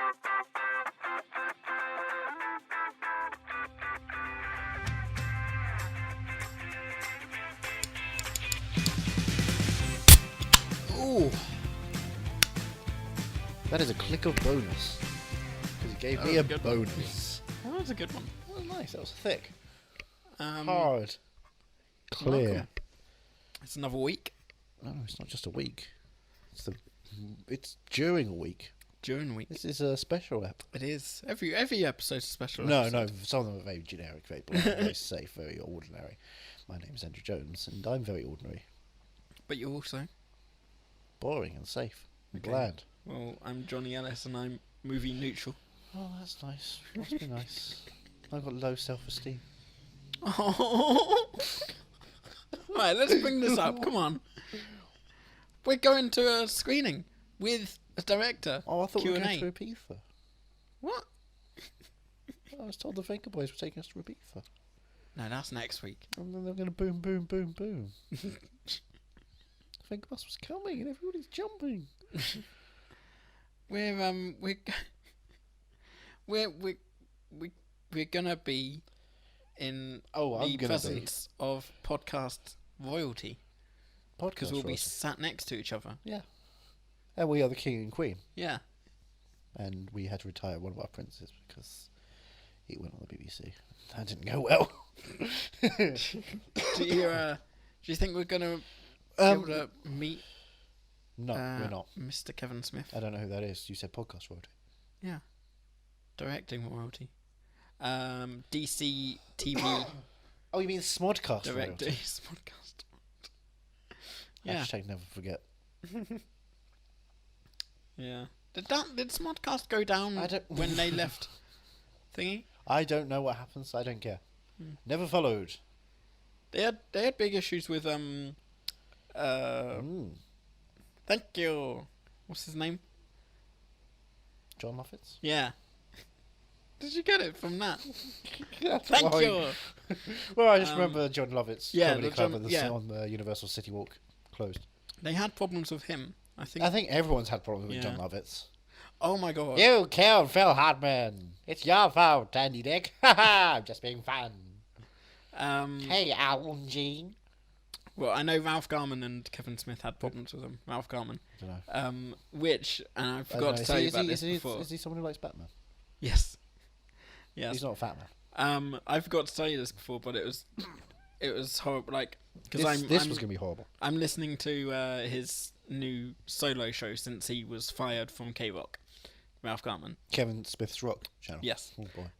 Ooh. That is a click of bonus. Because it gave me a bonus. That was a good one. That was nice. That was thick. Hard. Clear. Welcome. It's another week. No, it's not just a week. It's during a week. During a week. This is a special app. It is. Every episode's a special No, episode. some of them are very generic, very bland, very safe, very ordinary. My name's Andrew Jones, and I'm very ordinary. But you're also... Boring and safe. And Okay. bland. Well, I'm Johnny Ellis, and I'm movie neutral. Oh, that's nice. Must be nice. I've got low self-esteem. Oh. Right, let's bring this up. Come on. We're going to a screening with a director. Oh, I thought we were Q&A. going to Ibiza. What? I was told the Finger Boys were taking us to Ibiza. No, that's next week. And then they're going to boom, boom, boom, boom. Finger Bus was coming and everybody's jumping. We're gonna be in I'm the gonna presence of podcast royalty because we'll be royalty. sat next to each other. Yeah. And we are the king and queen. Yeah. And we had to retire one of our princes because he went on the BBC. That didn't go well. Do you think we're gonna be able to meet? No, we're not. Mr. Kevin Smith. I don't know who that is. You said podcast royalty. Yeah. Directing royalty. DC TV Oh, you mean Smodcast director. royalty? Podcast. Yeah. Hashtag never forget. Yeah. Did Smodcast go down when they left thingy? I don't know what happens. I don't care. Never followed. They had big issues with Thank you. What's his name? John Moffat's? Yeah. Did you get it from that? That's Thank why. you. Well, I just remember John Lovett's yeah, comedy the club John- at yeah. on the Universal City Walk closed. They had problems with him. I think. I think everyone's had problems with Yeah. John Lovett's. Oh my god. You killed Phil Hartman. It's your fault, Andy Dick. I'm just being fun. Hey, Alan Jean. Well, I know Ralph Garman and Kevin Smith had problems with him. Ralph Garman. I don't know. Which, and I forgot to tell you about this before. Is he someone who likes Batman? Yes. Yes. He's not a fat man. I forgot to tell you this before, but it was horrible. Like, because This was going to be horrible. I'm listening to his new solo show since he was fired from K-Rock, Ralph Garman. Kevin Smith's Rock channel. Yes. Oh, boy.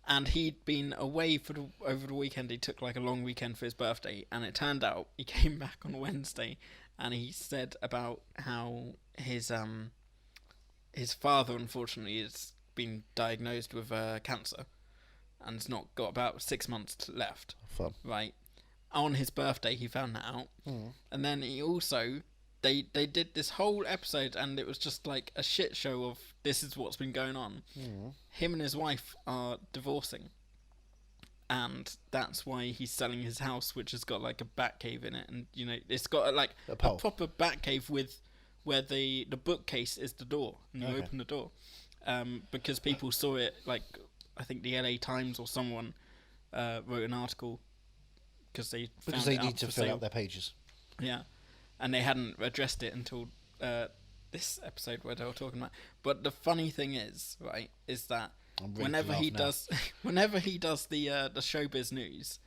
And he'd been away over the weekend. He took like a long weekend for his birthday, and it turned out he came back on Wednesday, and he said about how his father unfortunately has been diagnosed with cancer, and has not got about 6 months left. Fun. Right. On his birthday, he found that out, and then he also they did this whole episode, and it was just like a shit show of this is what's been going on. Him and his wife are divorcing, and that's why he's selling his house, which has got like a bat cave in it, and you know it's got like a proper bat cave with where the bookcase is the door, and you open the door, because people saw it. Like I think the LA Times or someone wrote an article because they need to fill out their pages. Yeah, and they hadn't addressed it until this episode where they were talking about. But the funny thing is, right, is that whenever he does the showbiz news,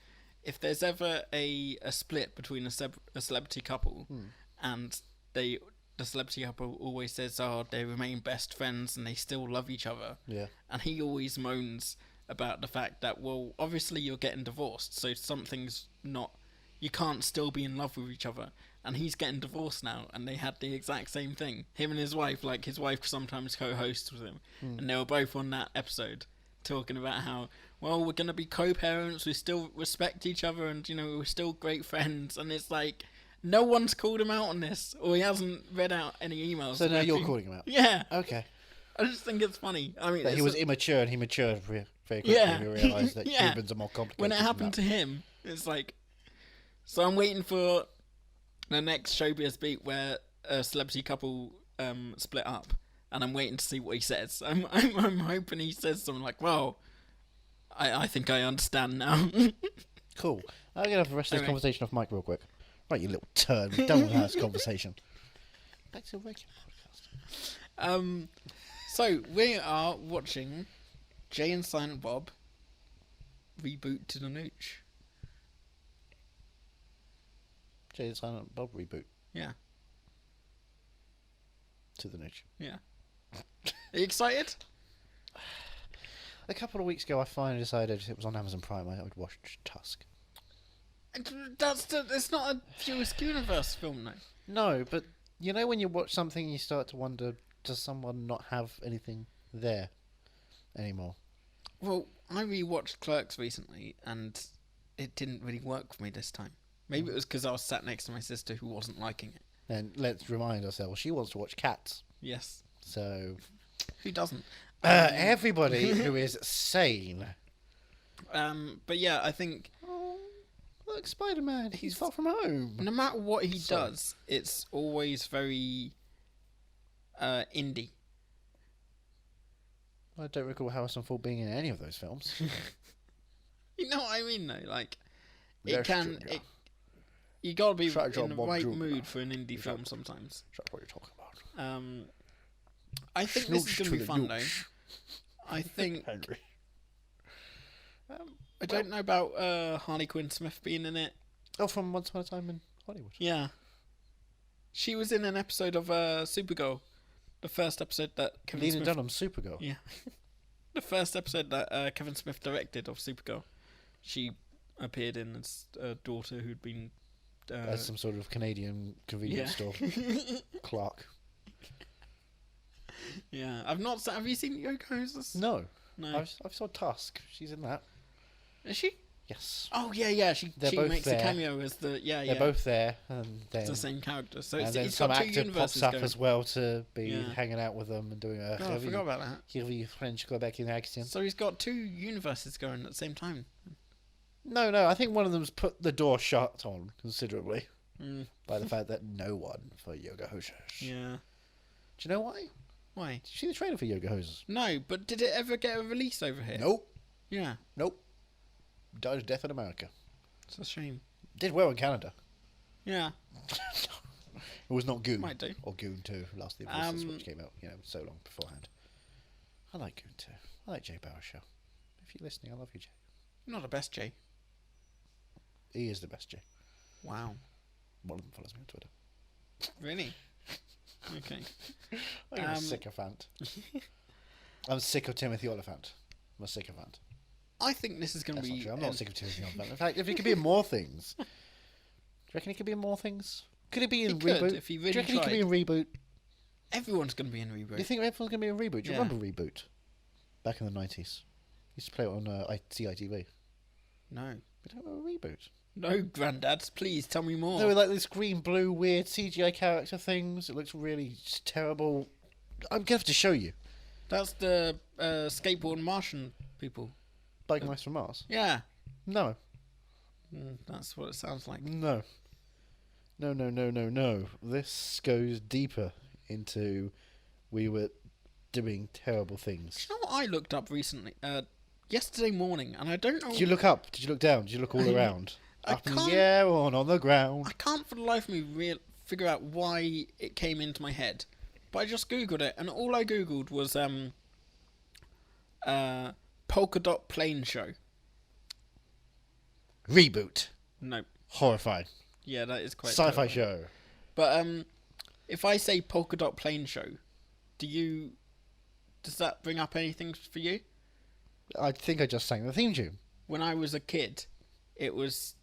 if there's ever a split between a celebrity couple, and the celebrity couple always says, oh, they remain best friends and they still love each other. Yeah. And he always moans about the fact that, well, obviously you're getting divorced, so something's not... You can't still be in love with each other. And he's getting divorced now, and they had the exact same thing. Him and his wife, like his wife sometimes co-hosts with him, and they were both on that episode talking about how, well, we're going to be co-parents, we still respect each other, and, you know, we're still great friends. And it's like, no one's called him out on this, or he hasn't read out any emails. So now you're calling him out? Yeah. Okay. I just think it's funny. I mean, he was immature, and he matured very quickly. Yeah. He realised that Yeah. humans are more complicated. When it happened to him, it's like... So I'm waiting for the next showbiz beat where a celebrity couple split up, and I'm waiting to see what he says. I'm hoping he says something like, "Well, I think I understand now." Cool. I'm gonna have the rest of this conversation off mic real quick. Right, you little turd. We're done with this conversation. Back to the regular podcast. So we are watching Jay and Silent Bob reboot to the nooch. Jay and Silent Bob reboot Yeah. to the nooch. Yeah. Are you excited? A couple of weeks ago, I finally decided it was on Amazon Prime. I would watch Tusk. It's not a View Askewniverse film, though. No, but you know when you watch something, you start to wonder, does someone not have anything there anymore? Well, I rewatched Clerks recently, and it didn't really work for me this time. Maybe it was because I was sat next to my sister who wasn't liking it. And let's remind ourselves, she wants to watch Cats. Yes. So Who doesn't? everybody who is sane. But yeah, I think Oh, look, Spider-Man. He's far from home. no matter what he does, it's always very indie. I don't recall Harrison Ford being in any of those films. You know what I mean, though? Like, Yes, Junior. you gotta be Try in the Bob right Junior. mood for an indie film sometimes. That's what you're talking about. I think this is gonna be fun, though. I think Henry. I don't know about Harley Quinn Smith being in it. Oh, from Once Upon a Time in Hollywood. Yeah, she was in an episode of Supergirl, the first episode that Kevin Lena Smith. Dunham, Supergirl. Yeah, the first episode that Kevin Smith directed of Supergirl. She appeared in as a daughter who'd been As some sort of Canadian convenience store clerk. Yeah, I've not. Have you seen Yoko's? No. No. I've saw Tusk. She's in that. Is she? Yes. Oh yeah. She both makes there. a cameo as the They're both there, and then It's the same character. So and it's, then it's some got two actor universes pops up going. as well to be Yeah. hanging out with them and doing a Oh, I forgot about that. heavy French Quebecan accent. So he's got two universes going at the same time. No, I think one of them's put the door shut on considerably Mm, by the fact that no one for Yoga Hosers. yeah. Do you know why? Why? Did you see the trailer for Yoga Hosers? No, but did it ever get a release over here? Nope. Yeah. Nope. Died of death in America. It's a shame. Did well in Canada. Yeah. It was not Goon. Might do. Or Goon 2, Last of the Voices, which came out, so long beforehand. I like Goon 2. I like Jay Baruchel. If you're listening, I love you, Jay. Not the best, Jay. He is the best, Jay. Wow. One of them follows me on Twitter. Really? Okay. I'm a sycophant. I'm sick of Timothy Oliphant. I'm a sycophant. I think this is going to That's be. not true. I'm not sick of Timothy Oliphant. In fact, if it could be in more things. Do you reckon it could be in more things? Could it be in He could, Reboot? if he Do really you reckon he could be in Reboot? Everyone's going to be in Do Reboot. you think everyone's going to be in Reboot? Do you Yeah. remember Reboot? Back in the 90s. Used to play it on CITV. No. You don't remember Reboot? No, granddads, please tell me more. They were like this green, blue, weird CGI character things. It looks really terrible. I'm going to have to show you. That's the skateboard Martian people. Bike Mice from Mars? Yeah. No. That's what it sounds like. No. No. This goes deeper into we were doing terrible things. Do you know what I looked up recently? Yesterday morning, and I don't know. Did you look up? Did you look down? Did you look all around? Up in the air or on the ground? I can't for the life of me figure out why it came into my head. But I just googled it, and all I googled was polka dot plane show. Reboot. Nope. Horrifying. Yeah, that is quite Sci-fi terrible. show. But if I say polka dot plane show, does that bring up anything for you? I think I just sang the theme tune. When I was a kid, it was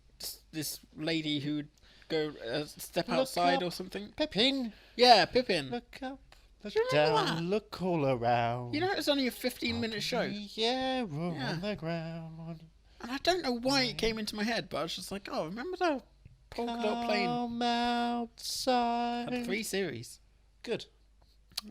this lady who would go step Look outside up. or something. Pippin. Yeah, Pippin. Look up. Look Do you remember down. that? Look all around. You know, it's only a 15-minute show. Yeah, or Yeah. on the ground. And I don't know why it came into my head, but I was just like, oh, remember that polka dot plane? Come outside. Had 3 series. Good.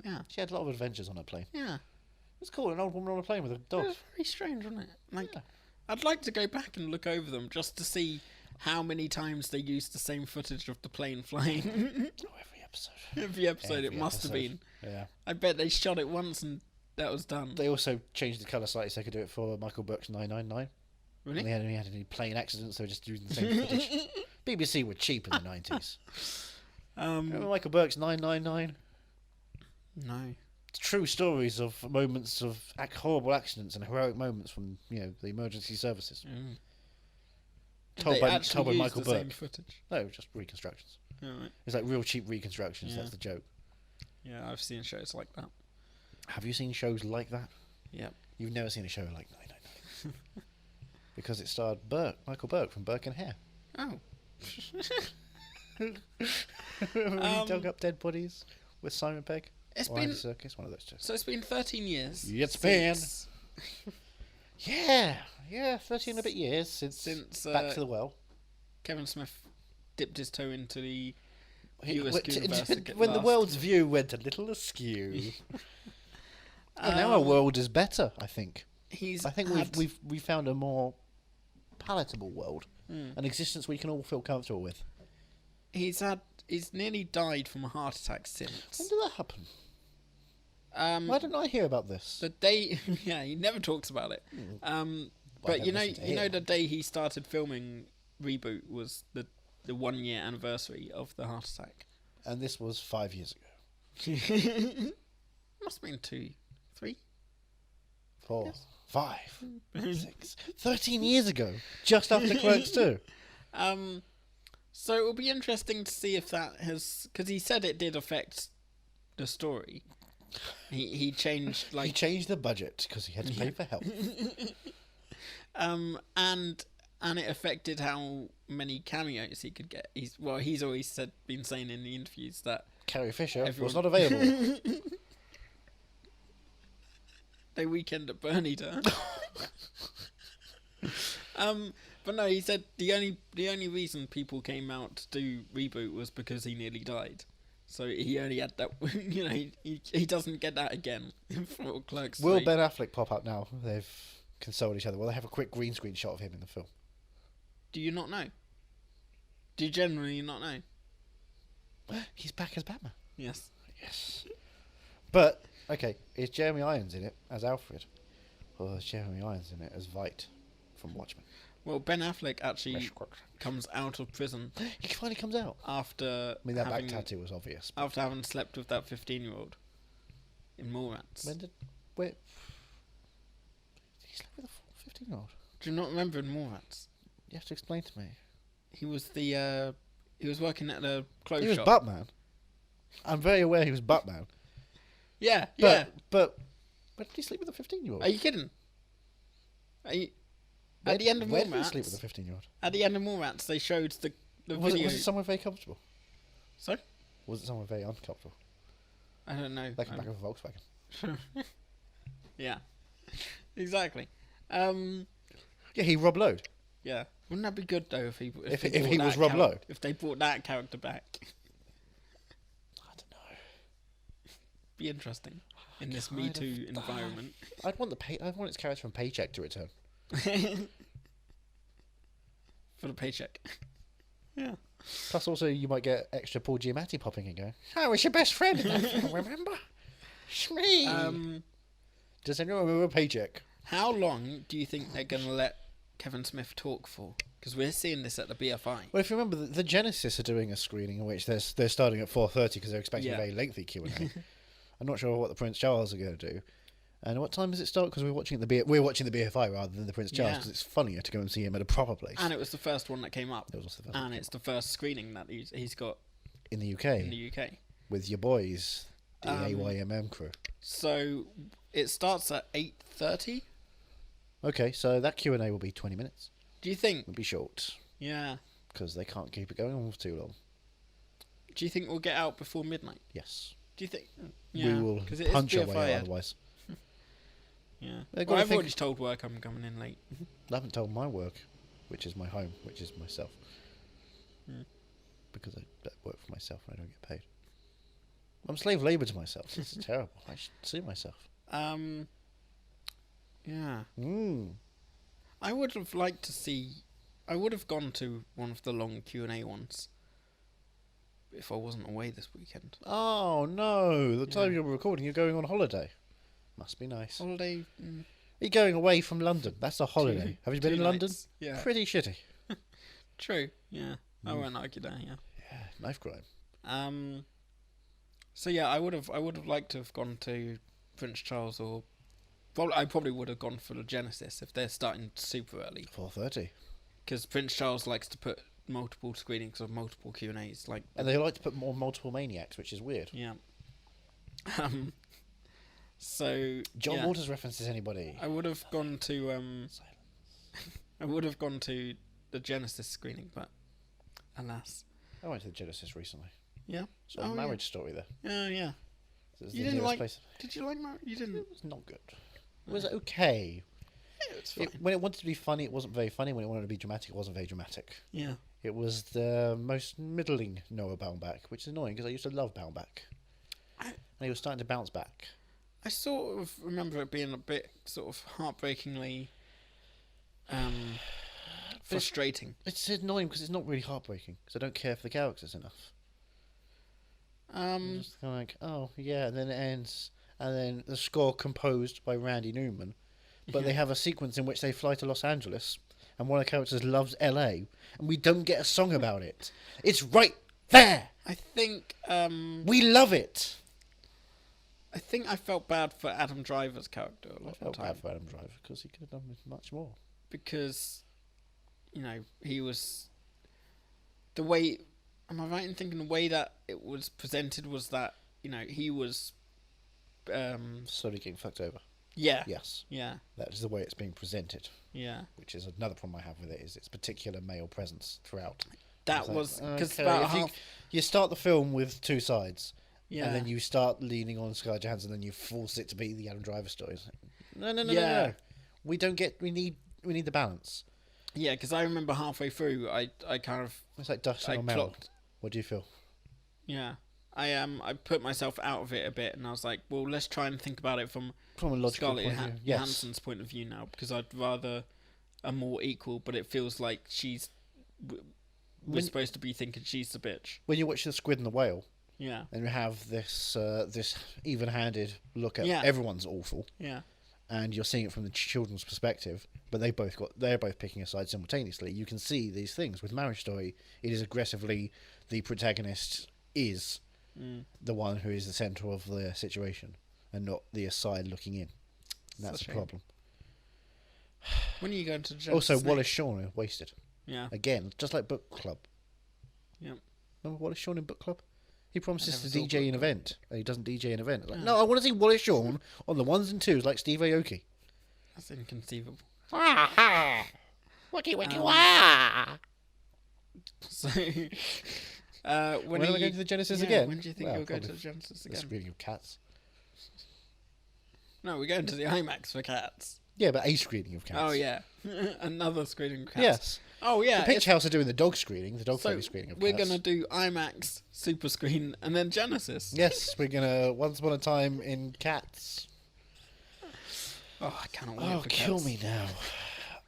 Yeah. She had a lot of adventures on her plane. Yeah. It was cool, an old woman on a plane with a It dog. was very strange, wasn't it? Like, Yeah. I'd like to go back and look over them just to see how many times they used the same footage of the plane flying. Oh, every episode. Every episode it must have been. Yeah. I bet they shot it once and that was done. They also changed the colour slightly so they could do it for Michael Burke's 999. Really? And they hadn't had any plane accidents, they were just using the same footage. BBC were cheap in the 90s. Remember Michael Burke's 999? No. True stories of moments of horrible accidents and heroic moments from the emergency services. Mm. Told by Michael the Burke. same footage? No, just reconstructions. Oh, right. It's like real cheap reconstructions. Yeah. That's the joke. Yeah, I've seen shows like that. Have you seen shows like that? Yep. You've never seen a show like 999 because it starred Michael Burke from Burke and Hare. Oh. Remember when he dug up dead bodies with Simon Pegg? It's or been Andy Serkis, one of those two. So it's been 13 years. It's since, been. Yeah, 13 and a bit years since Back to the Well. Kevin Smith dipped his toe into the View Askewniverse when the world's view went a little askew. And now our world is better, I think. I think we've found a more palatable world, an existence we can all feel comfortable with. He's nearly died from a heart attack since. When did that happen? Why didn't I hear about this? The day, he never talks about it. But you know the day he started filming Reboot was the 1 year anniversary of the heart attack. And this was 5 years ago. Must have been 2, 3, 4, yes. 5, 6, 13 years ago, just after Clerks 2. So it will be interesting to see if that has, because he said it did affect the story. He changed he changed the budget because he had to pay for help. And it affected how many cameos he could get. He's always been saying in the interviews that Carrie Fisher was not available. They Weekend at Bernie'd her. But no, he said the only reason people came out to do Reboot was because he nearly died. So he only had that. He doesn't get that again for Clerks 3. Will Ben Affleck pop up now? They've consoled each other. Will they have a quick green screen shot of him in the film? Do you not know? Do you generally not know? He's back as Batman. Yes. But okay, is Jeremy Irons in it as Alfred, or is Jeremy Irons in it as Veidt from Watchmen? Well, Ben Affleck actually comes out of prison. He finally comes out After that back tattoo was obvious. After having slept with that 15-year-old in Mallrats. Wait. Did he sleep with a 15-year-old? Do you not remember in Mallrats? You have to explain to me. He was he was working at a clothes shop. He was Batman. I'm very aware he was Batman. Yeah. But when did he sleep with a 15-year-old? Are you kidding? At the end of where Mallrats, did he sleep with a 15-year-old? At the end of Mallrats, they showed the Was video. it somewhere very comfortable? Sorry? Was it somewhere very uncomfortable? I don't know. Like the back of a Volkswagen. Yeah. Exactly. Yeah, he Rob Lowe. Yeah. Wouldn't that be good though if he was Rob Lowe? If they brought that character back. I don't know. Be interesting in this Me Too environment. I'd want its character from Paycheck to return. For the paycheck. Yeah. Plus, also, you might get extra Paul Giamatti popping and going, "I was your best friend in that film, remember? It's me." Does anyone remember Paycheck? How long do you think they're going to let Kevin Smith talk for? Because we're seeing this at the BFI. Well, if you remember, the Genesis are doing a screening in which they're starting at 4:30 because they're expecting a very lengthy Q&A. I'm not sure what the Prince Charles are going to do. And what time does it start? Because we're watching the BFI rather than the Prince Charles because it's funnier to go and see him at a proper place. And it was the first one that came up. It was the first and it's the first screening that he's got in the UK. With your boys, the AYMM crew. So it starts at 8:30. Okay, so that Q&A will be 20 minutes. Do you think? It'll be short. Yeah. Because they can't keep it going on for too long. Do you think we'll get out before midnight? Yes. Do you think? Yeah. We will punch our way out otherwise. Yeah. Well, I've already told work I'm coming in late. I haven't told my work, which is my home, which is myself. Because I work for myself and I don't get paid. I'm slave labour to myself. This is terrible. I should sue myself. Yeah. I would have liked to see. I would have gone to one of the long Q&A ones. if I wasn't away this weekend. Oh no! The time you're recording, you're going on holiday. Must be nice. Holiday. You're going away from London. That's a holiday. Have you been in London? Yeah. Pretty shitty. True. Yeah. I won't argue that. Yeah. Yeah, knife crime. So yeah, I would have liked to have gone to Prince Charles, or I probably would have gone for the Genesis if they're starting super early. 4:30. Because Prince Charles likes to put multiple screenings of multiple Q&As, and they like to put more multiple maniacs, which is weird. Yeah. So John Waters references anybody. I would have gone to I would have gone to the Genesis screening, but alas. I went to the Genesis recently. Yeah. Saw a Marriage Story there. Oh yeah. You didn't like? Did you like Marriage? You didn't. It was not good. It was okay. Yeah, it was fine. When it wanted to be funny, it wasn't very funny. When it wanted to be dramatic, it wasn't very dramatic. Yeah. It was the most middling Noah Baumbach, which is annoying because I used to love Baumbach. And he was starting to bounce back. I sort of remember it being a bit sort of heartbreakingly frustrating. It's annoying because it's not really heartbreaking because I don't care for the characters enough. Just kind of like, oh yeah, and then it ends, and then the score composed by Randy Newman, but they have a sequence in which they fly to Los Angeles, and one of the characters loves LA, and we don't get a song about it. It's right there. I think we love it. I think I felt bad for Adam Driver's character a lot I of felt the time. bad for Adam Driver because he could have done much more. Because, you know, he was the way. Am I right in thinking the way that it was presented was that, you know, he was Slowly getting fucked over. Yeah. Yes. Yeah. That is the way it's being presented. Yeah. Which is another problem I have with it, is its particular male presence throughout. That was because okay, about half. You start the film with two sides, Yeah. and then you start leaning on Scarlett Johansson, and then you force it to be the Adam Driver story. It's like, no. Yeah. We don't get. We need the balance. Yeah, because I remember halfway through, I kind of. It's like Dustin or Mel. What do you feel? Yeah. I put myself out of it a bit, and I was like, well, let's try and think about it from a logical Scarlett point of view. Yes. Johansson's point of view now, because I'd rather a more equal, but it feels like we're supposed to be thinking she's the bitch. When you watch The Squid and the Whale, yeah, and you have this even-handed look at everyone's awful, yeah, and you're seeing it from the children's perspective, but they're both picking a side simultaneously. You can see these things with Marriage Story. It is aggressively the protagonist is the one who is the centre of the situation, and not the aside looking in. And that's the problem. When are you going to Genesis Also, next? Wallace Shawn Wasted. Yeah. Again, just like Book Club. Yeah. Remember Wallace Shawn in Book Club? He promises to saw DJ an Book event, and he doesn't DJ an event. Like, no, I want to see Wallace Shawn on the ones and twos like Steve Aoki. That's inconceivable. Wiki wah! So, when are we going to the Genesis again? When do you think you'll go to the Genesis again? The screening of Cats. No, we're going to the IMAX for Cats. Yeah, but a screening of Cats. Oh yeah, another screening of Cats. Yes. Oh yeah. The Picture House are doing the dog screening, the dog friendly screening of We're Cats. gonna do IMAX, Super Screen, and then Genesis. Yes, we're gonna Once Upon a Time in Cats. Oh, I cannot wait for Cats. Oh, kill me now.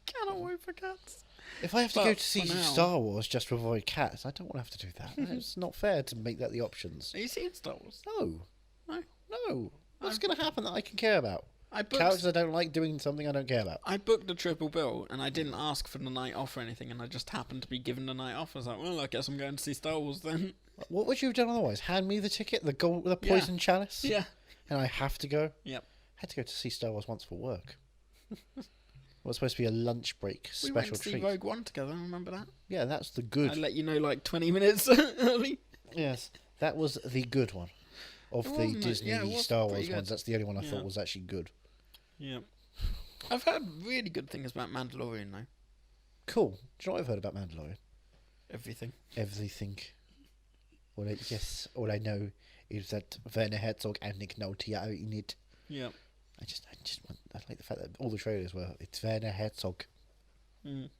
Cannot wait for Cats. If I have to go to see for now- Star Wars just to avoid Cats, I don't want to have to do that. It's not fair to make that the options. Are you seeing Star Wars? No. What's going to happen that I can care about? I Characters I don't like doing something I don't care about. I booked the triple bill, and I didn't ask for the night off or anything, and I just happened to be given the night off. I was like, well, I guess I'm going to see Star Wars then. What would you have done otherwise? Hand me the ticket, the poison chalice? Yeah. And I have to go? Yep. I had to go to see Star Wars once for work. It was supposed to be a lunch break We special went to see treat. Rogue One together, remember that? Yeah, that's the good. I let you know like 20 minutes early. Yes, that was the good one. Of It the wasn't it? Disney Yeah, it was Star pretty Wars good. ones, that's the only one I Yeah. thought was actually good. Yeah. I've heard really good things about Mandalorian though. Cool. Do you know what I've heard about Mandalorian? Everything. Everything. All I know is that Werner Herzog and Nick Nolte are in it. Yeah. I like the fact that all the trailers were, it's Werner Herzog. Mm.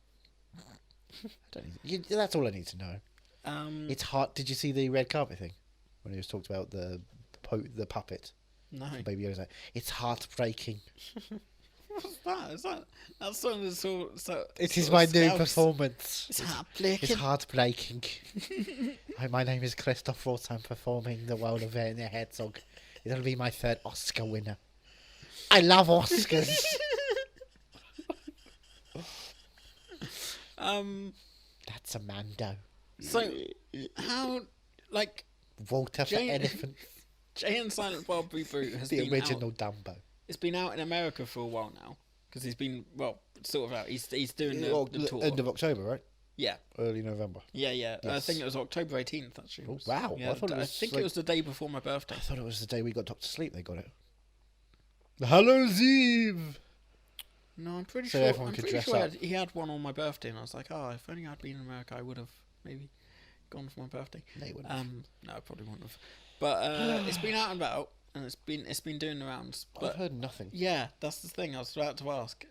That's all I need to know. It's hard. Did you see the red carpet thing? When he was talked about the puppet? No. Baby Yoda's like, it's heartbreaking. What's that? Is that song is so It is sort my of new scouse? performance. It's heartbreaking. It's heartbreaking. Hi, my name is Christoph Ross. I'm performing the World of Werner Herzog. It'll be my 3rd Oscar winner. I love Oscars. That's a Mando. So how like Walter for elephant. Jay and Silent Bob Reboot has The been original out. Dumbo. It's been out in America for a while now because he's been sort of out. He's doing the tour. End of October, right? Yeah. Early November. Yeah. I Yes. think it was October 18th actually. Oh, wow. Yeah, I thought it was think like- it was the day before my birthday. I thought it was the day we got Doctor Sleep. They got it. Hallows Eve. No, I'm pretty So sure. everyone I'm could pretty dress sure up. he had one on my birthday, and I was like, oh, if only I'd been in America, I would have maybe gone for my birthday. They wouldn't. No, I probably wouldn't have. But it's been out and about, and it's been doing the rounds. But I've heard nothing. yeah, that's the thing. I was about to ask.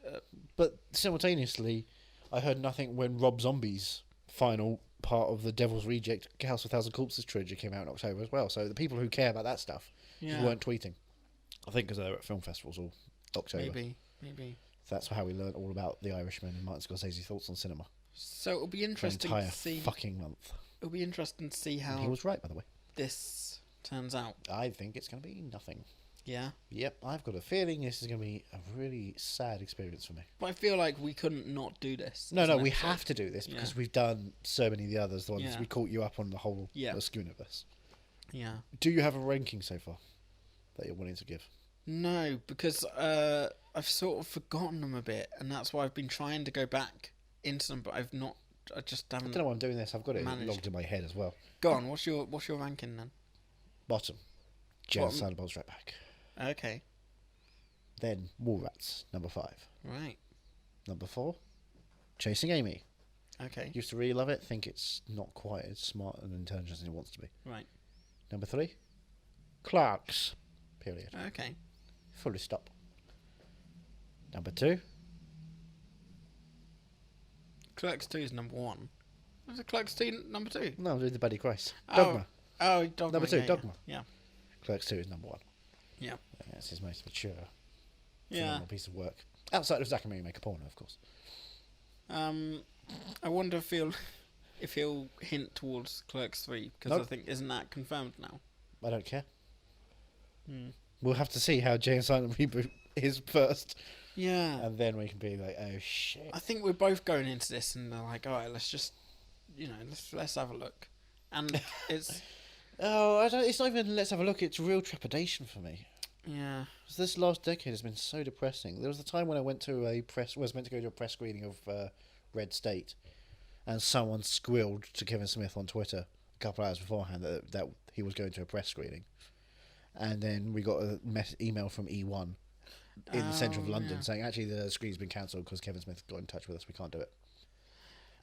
But simultaneously, I heard nothing when Rob Zombie's final part of the Devil's Reject House of Thousand Corpses trilogy came out in October as well. So the people who care about that stuff Yeah, weren't tweeting. I think because they were at film festivals all October. maybe. That's how we learned all about The Irishman and Martin Scorsese's thoughts on cinema. So it'll be For an interesting entire to see. fucking month. It'll be interesting to see And how he was right, by the way. this turns out. I think it's going to be nothing. Yeah, Yep, I've got a feeling this is going to be a really sad experience for me. but I feel like we couldn't not do this. No, as an we episode. have to do this because Yeah. we've done so many of the others. The ones Yeah. we caught you up on the whole Yeah. Askewniverse. Yeah. Do you have a ranking so far that you're wanting to give? No, because I've sort of forgotten them a bit, and that's why I've been trying to go back into them, but I've not. I just I haven't. don't know why I'm doing this. I've got it Managed. logged in my head as well. Go on. What's your ranking then? Bottom, Jay Bottom. Silent Bob's right back. Okay. Then Wallrats, number 5. Right. Number 4, Chasing Amy. Okay. Used to really love it. Think it's not quite as smart and intelligent as it wants to be. Right. Number 3, Clarks. Period. Okay. Fully stop. Number 2, Clerks 2 is number 1. Was it Clerks 2 number 2? no, I'm doing the Buddy Christ. Oh. Dogma. Oh, Dogma. Number 2, yeah, Dogma. Yeah. Clerks 2 is number 1. Yeah. That's his most mature, Yeah. phenomenal piece of work. Outside of Zack and Mary Make a Porno, of course. I wonder if he'll hint towards Clerks 3 because Nope. I think isn't that confirmed now? I don't care. Hmm. We'll have to see how Jay and Silent Reboot is first, Yeah. and then we can be like, oh shit. I think we're both going into this and they're like, all right, let's just, let's have a look. And it's, Oh, I don't. It's not even. Let's have a look. It's real trepidation for me. yeah. 'Cause this last decade has been so depressing. There was a time when I went to was meant to go to a press screening of Red State, and someone squealed to Kevin Smith on Twitter a couple of hours beforehand that he was going to a press screening, and then we got a email from E1 in the centre of Oh, London yeah. saying actually the screening's been cancelled because Kevin Smith got in touch with us. We can't do it.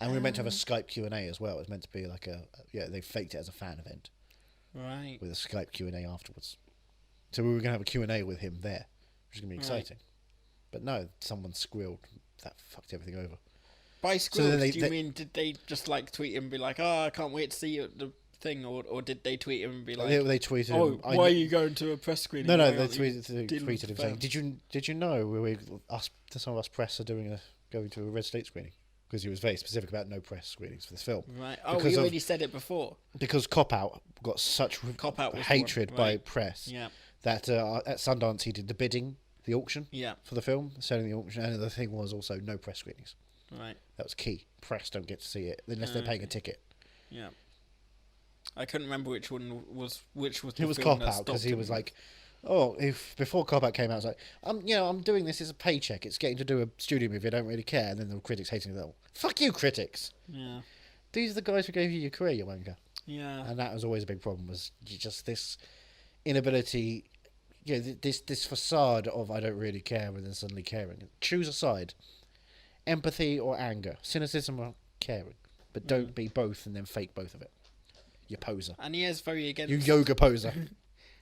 And we were meant to have a Skype Q&A as well. It was meant to be like they faked it as a fan event Right. with a Skype Q&A afterwards. So we were going to have a Q&A with him there, which is going to be Right. exciting. But no, someone squealed. That fucked everything over. By then squirrels, they- do you they- mean did they just like tweet him and be like, oh, I can't wait to see you at the thing, or did they tweet him and be like, They tweeted oh, him. why are you going to a press screening? No, Why they aren't you tweeted dealing with him the saying, fans?" did you know some of us press are going to a Red State screening? Because he was very specific about no press screenings for this film. Right. Oh, Because we of- already said it before. Because Cop Out got such Cop Out was the hatred one, by right. press Yeah. that at Sundance he did the auction Yeah. for the film, selling the auction, and the thing was also no press screenings. Right. That was key. Press don't get to see it unless they're paying a ticket. Yeah. I couldn't remember which one was which was. It the was film Cop that Out because stopped he him. was like, "Oh, if before Cop Out came out, I was like, I'm doing this as a paycheck. It's getting to do a studio movie. I don't really care." And then the critics hating it all. Fuck you, critics. Yeah. These are the guys who gave you your career, you wanker. Yeah. And that was always a big problem. Was just this inability, this facade of I don't really care, and then suddenly caring. Choose a side: empathy or anger, cynicism or caring. But don't be both and then fake both of it. You poser. And he is very against. You yoga poser.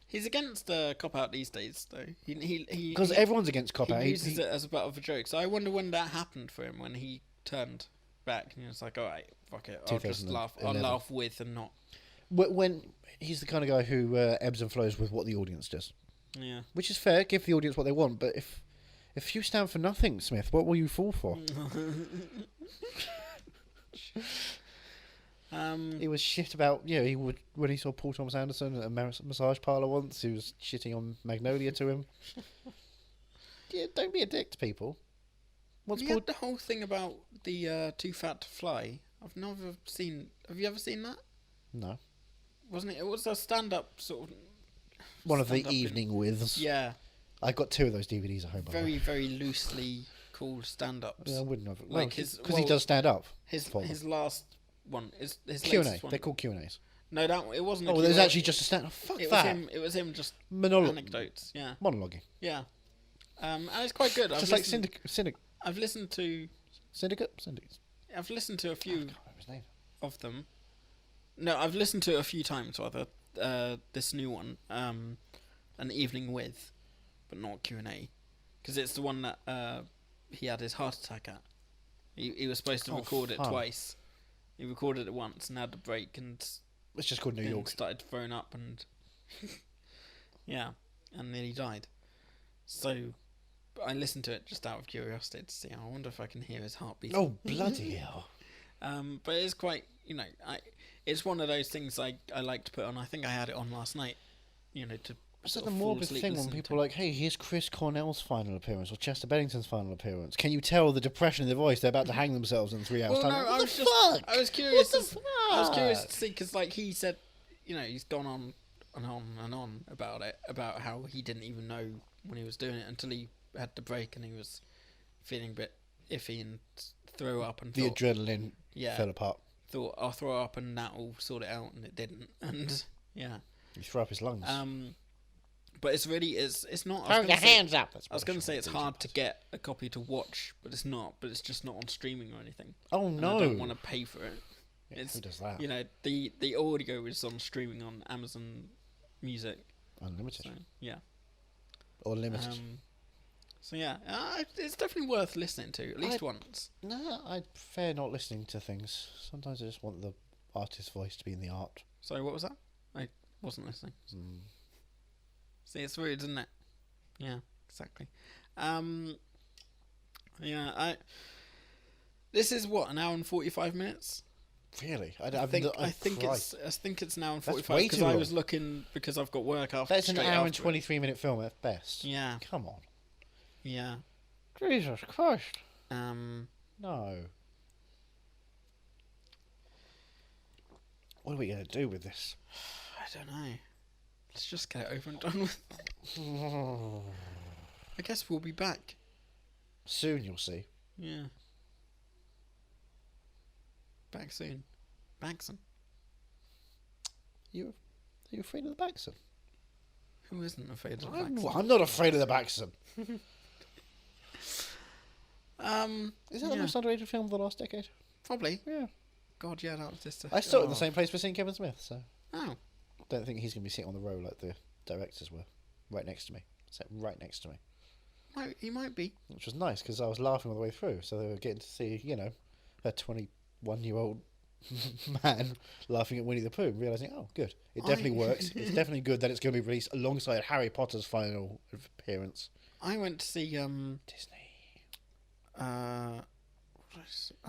He's against Cop Out these days, though. He Because everyone's against Cop Out. he uses it as a bit of a joke. So I wonder when that happened for him, when he turned back and he was like, "All right, fuck it, I'll just laugh. I'll 2011. laugh with and not." When he's the kind of guy who ebbs and flows with what the audience does, Yeah. which is fair. Give the audience what they want, but if If you stand for nothing, Smith, what will you fall for? He was shit about, he would, when he saw Paul Thomas Anderson at a massage parlour once, he was shitting on Magnolia to him. Yeah, don't be a dick to people. Had the whole thing about the Too Fat to Fly. I've never seen. Have you ever seen that? No. Wasn't it? It was a stand-up sort of. One of the evening withs. Yeah. I got 2 of those DVDs at home. Very, very loosely called stand-ups. Yeah, I wouldn't have. Like because he does stand up. His last one is his Q&A. latest one. They're called Q&As. No, it wasn't. Oh, there's actually just a stand. Fuck it that. It was him just anecdotes. Yeah. Monologuing. Yeah. And it's quite good. Just like Syndicate. I've listened to Syndicate. I've listened to a few I can't remember his name. of them. No, I've listened to it a few times. Rather, this new one, An Evening With, but not Q&A, because it's the one that he had his heart attack at. He was supposed to record it twice. He recorded it once and had a break, and it's just called New York. Started throwing up and yeah, and nearly died. So I listened to it just out of curiosity to see. I wonder if I can hear his heartbeat. Oh bloody hell! But it's quite, it's one of those things I like to put on. I think I had it on last night. To. Is that the morbid thing when people are like, hey, here's Chris Cornell's final appearance or Chester Bennington's final appearance? Can you tell the depression in their voice? They're about to hang themselves in 3 hours' time. No, What the fuck? I was curious. I was curious to see, because he said, he's gone on and on and on about it, about how he didn't even know when he was doing it until he had the break and he was feeling a bit iffy and threw up and the adrenaline fell apart. Thought I'll throw up and that'll sort it out, and it didn't. And yeah, he threw up his lungs. But it's not. Throw your hands up. I was going to say it's hard to get a copy to watch, but it's not. But it's just not on streaming or anything. Oh no! I don't want to pay for it. Yeah, who does that? The audio is on streaming on Amazon Music. Unlimited. So, yeah. Or limited. So yeah, it's definitely worth listening to at least once. No, I prefer not listening to things. Sometimes I just want the artist's voice to be in the art. Sorry, what was that? I wasn't listening. See, it's weird, isn't it? Yeah, exactly. This is what, an hour and 45 minutes? Really? I think it's an hour and 45 because I was looking because I've got work after. That's an hour and 23-minute film at best. Yeah. Come on. Yeah. Jesus Christ. No. What are we going to do with this? I don't know. Let's just get it over and done with. I guess we'll be back. Soon, you'll see. Yeah. Back soon. Baxon. Are you afraid of the Baxon? Who isn't afraid of the Baxon? I'm not afraid of the Baxon. Is that the most underrated film of the last decade? Probably. Yeah. God, yeah, that was just. I saw it in the same place we're seeing Kevin Smith, so. Oh. Don't think he's going to be sitting on the row like the directors were, right next to me. Sat right next to me. He might be. Which was nice because I was laughing all the way through, so they were getting to see, a 21-year-old man laughing at Winnie the Pooh and realising, oh, good. It definitely works. It's definitely good that it's going to be released alongside Harry Potter's final appearance. I went to see Disney. I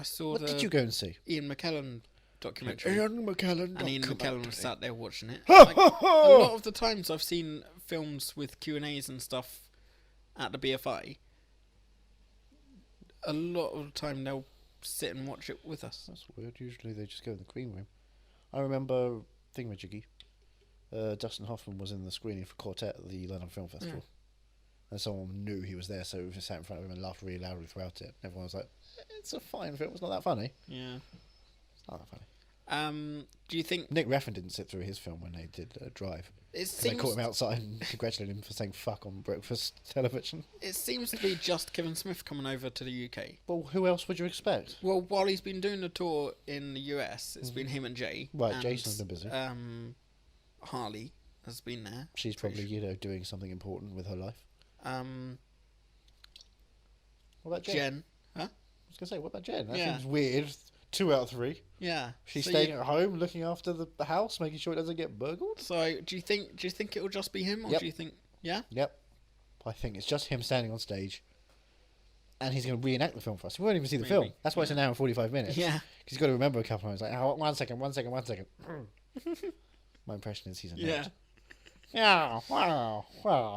saw What did you go and see? Ian McKellen documentary. Ian McKellen. And Ian McKellen was sat there watching it. A lot of the times I've seen films with Q&As and stuff at the BFI, a lot of the time they'll sit and watch it with us. That's weird. Usually they just go in the green room. I remember Thingamajiggy. Dustin Hoffman was in the screening for Quartet at the London Film Festival. Yeah. And someone knew he was there, so we just sat in front of him and laughed really loudly throughout it. Everyone was like, it's a fine film, it's not that funny. Yeah. It's not that funny. Do you think Nick Refn didn't sit through his film when they did Drive? They caught him outside and congratulated him for saying fuck on breakfast television. It seems to be just Kevin Smith coming over to the UK. Well, who else would you expect? Well, while he's been doing the tour in the US, it's been him and Jay. Right, and Jason's been busy. Harley has been there. She's probably, doing something important with her life. What about Jen? Huh? I was going to say, what about Jen? That Yeah. seems weird. 2 out of 3. Yeah. She's staying at home, looking after the house, making sure it doesn't get burgled. So, do you think it will just be him, or Yep. do you think? Yeah. Yep. I think it's just him standing on stage, and he's going to reenact the film for us. We won't even see the Maybe, film. That's why it's yeah. an hour and 45 minutes. Yeah. Because he's got to remember a couple of times. Like, oh, one second. My impression is he's a nerd. Yeah. Yeah, wow,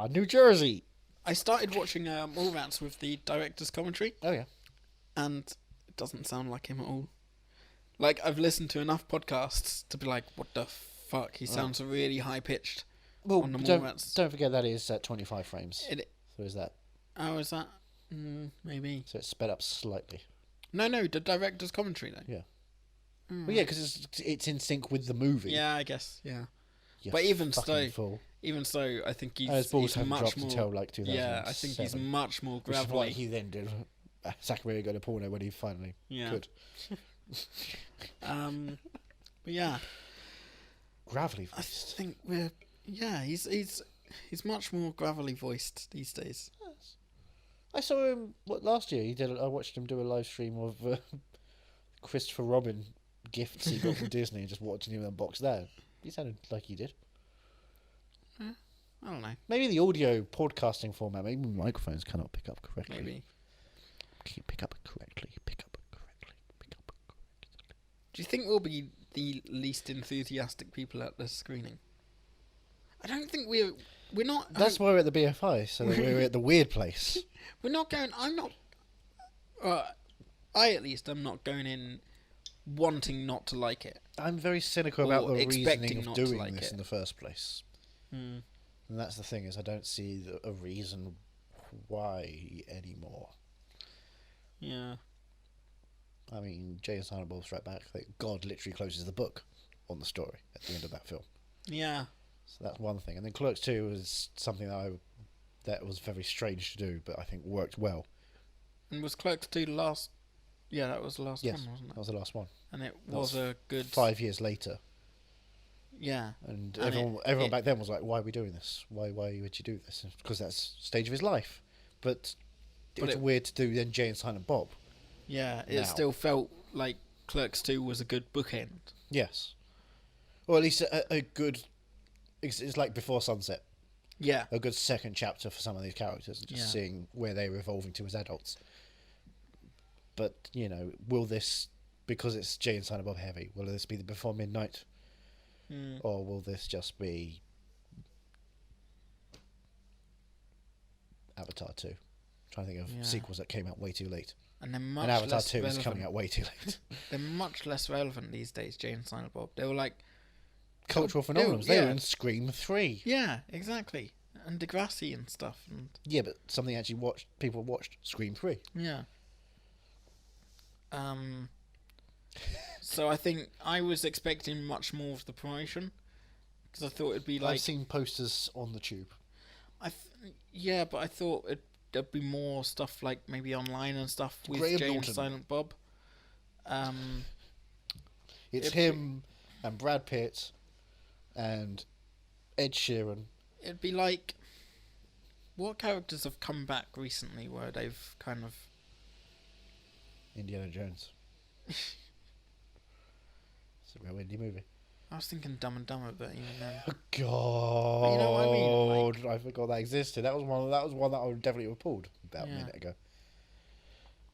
New Jersey. I started watching Mallrats with the director's commentary, Oh, yeah. and it doesn't sound like him at all. Like, I've listened to enough podcasts to be like, what the fuck? He sounds really high-pitched Well, on the don't Mallrats. forget that is at 25 frames. So is that. Oh, is that? Maybe. So it's sped up slightly. No, the director's commentary, though. Yeah. Well, yeah, because it's in sync with the movie. Yeah, I guess, yeah. You But even fucking so, fool. I think His balls he's haven't much dropped more... until like 2007. Yeah, I think he's much more Which is what gravelly. he then did. Zachary got a porno when he finally could. But yeah, Gravelly I voiced. think he's much more gravelly voiced these days. Yes. I saw him last year. I watched him do a live stream of Christopher Robin gifts he got from Disney, and just watching him unbox that. He sounded like he did. I don't know. Maybe the audio podcasting format. Maybe microphones cannot pick up correctly. Maybe. Pick up correctly. Do you think we'll be the least enthusiastic people at this screening? I don't think we're not. That's why we're at the BFI, so that we're at the weird place. We're not going. I'm not. I at least am not going in wanting not to like it. I'm very cynical Or about the expecting reasoning of not to doing like this it. in the first place. And that's the thing, is I don't see a reason why anymore. Yeah. I mean, Jay and Silent Bob Strike Back, God literally closes the book on the story at the end of that film. Yeah. So that's one thing. And then Clerks 2 was something that was very strange to do, but I think worked well. And was Clerks 2 the last? Yeah, that was the last Yes, one, wasn't it? that was the last one. And it was a good 5 years later. Yeah. And And everyone back then was like, why are we doing this? Why would you do this? Because that's the stage of his life. But it's weird to do then Jay and Silent Bob. Yeah, it now. still felt like Clerks 2 was a good bookend. Yes. Or at least a good... It's like Before Sunset. Yeah. A good second chapter for some of these characters. And just seeing where they were evolving to as adults. But, will this... Because it's Jay and Silent Bob heavy, will this be the Before Midnight? Or will this just be Avatar 2? I'm trying to think of sequels that came out way too late. And they're much And Avatar less 2 relevant. is coming out way too late. They're much less relevant these days, Jay and Silent Bob. They were like... Cultural phenomenons. They were in Scream 3. Yeah, exactly. And Degrassi and stuff. And Yeah, but something actually people watched Scream 3. yeah. So I think I was expecting much more of the promotion. Because I thought it'd be like... I've seen posters on the tube. Yeah, but I thought there'd be more stuff like maybe online and stuff with Graham Jay and Norton. Silent Bob. It's him and Brad Pitt and Ed Sheeran. It'd be like... What characters have come back recently where they've kind of... Indiana Jones. It's a real indie movie. I was thinking Dumb and Dumber, but even then... Oh, God. But you know what I mean? I forgot that existed. That was one that I would definitely have pulled about a minute ago.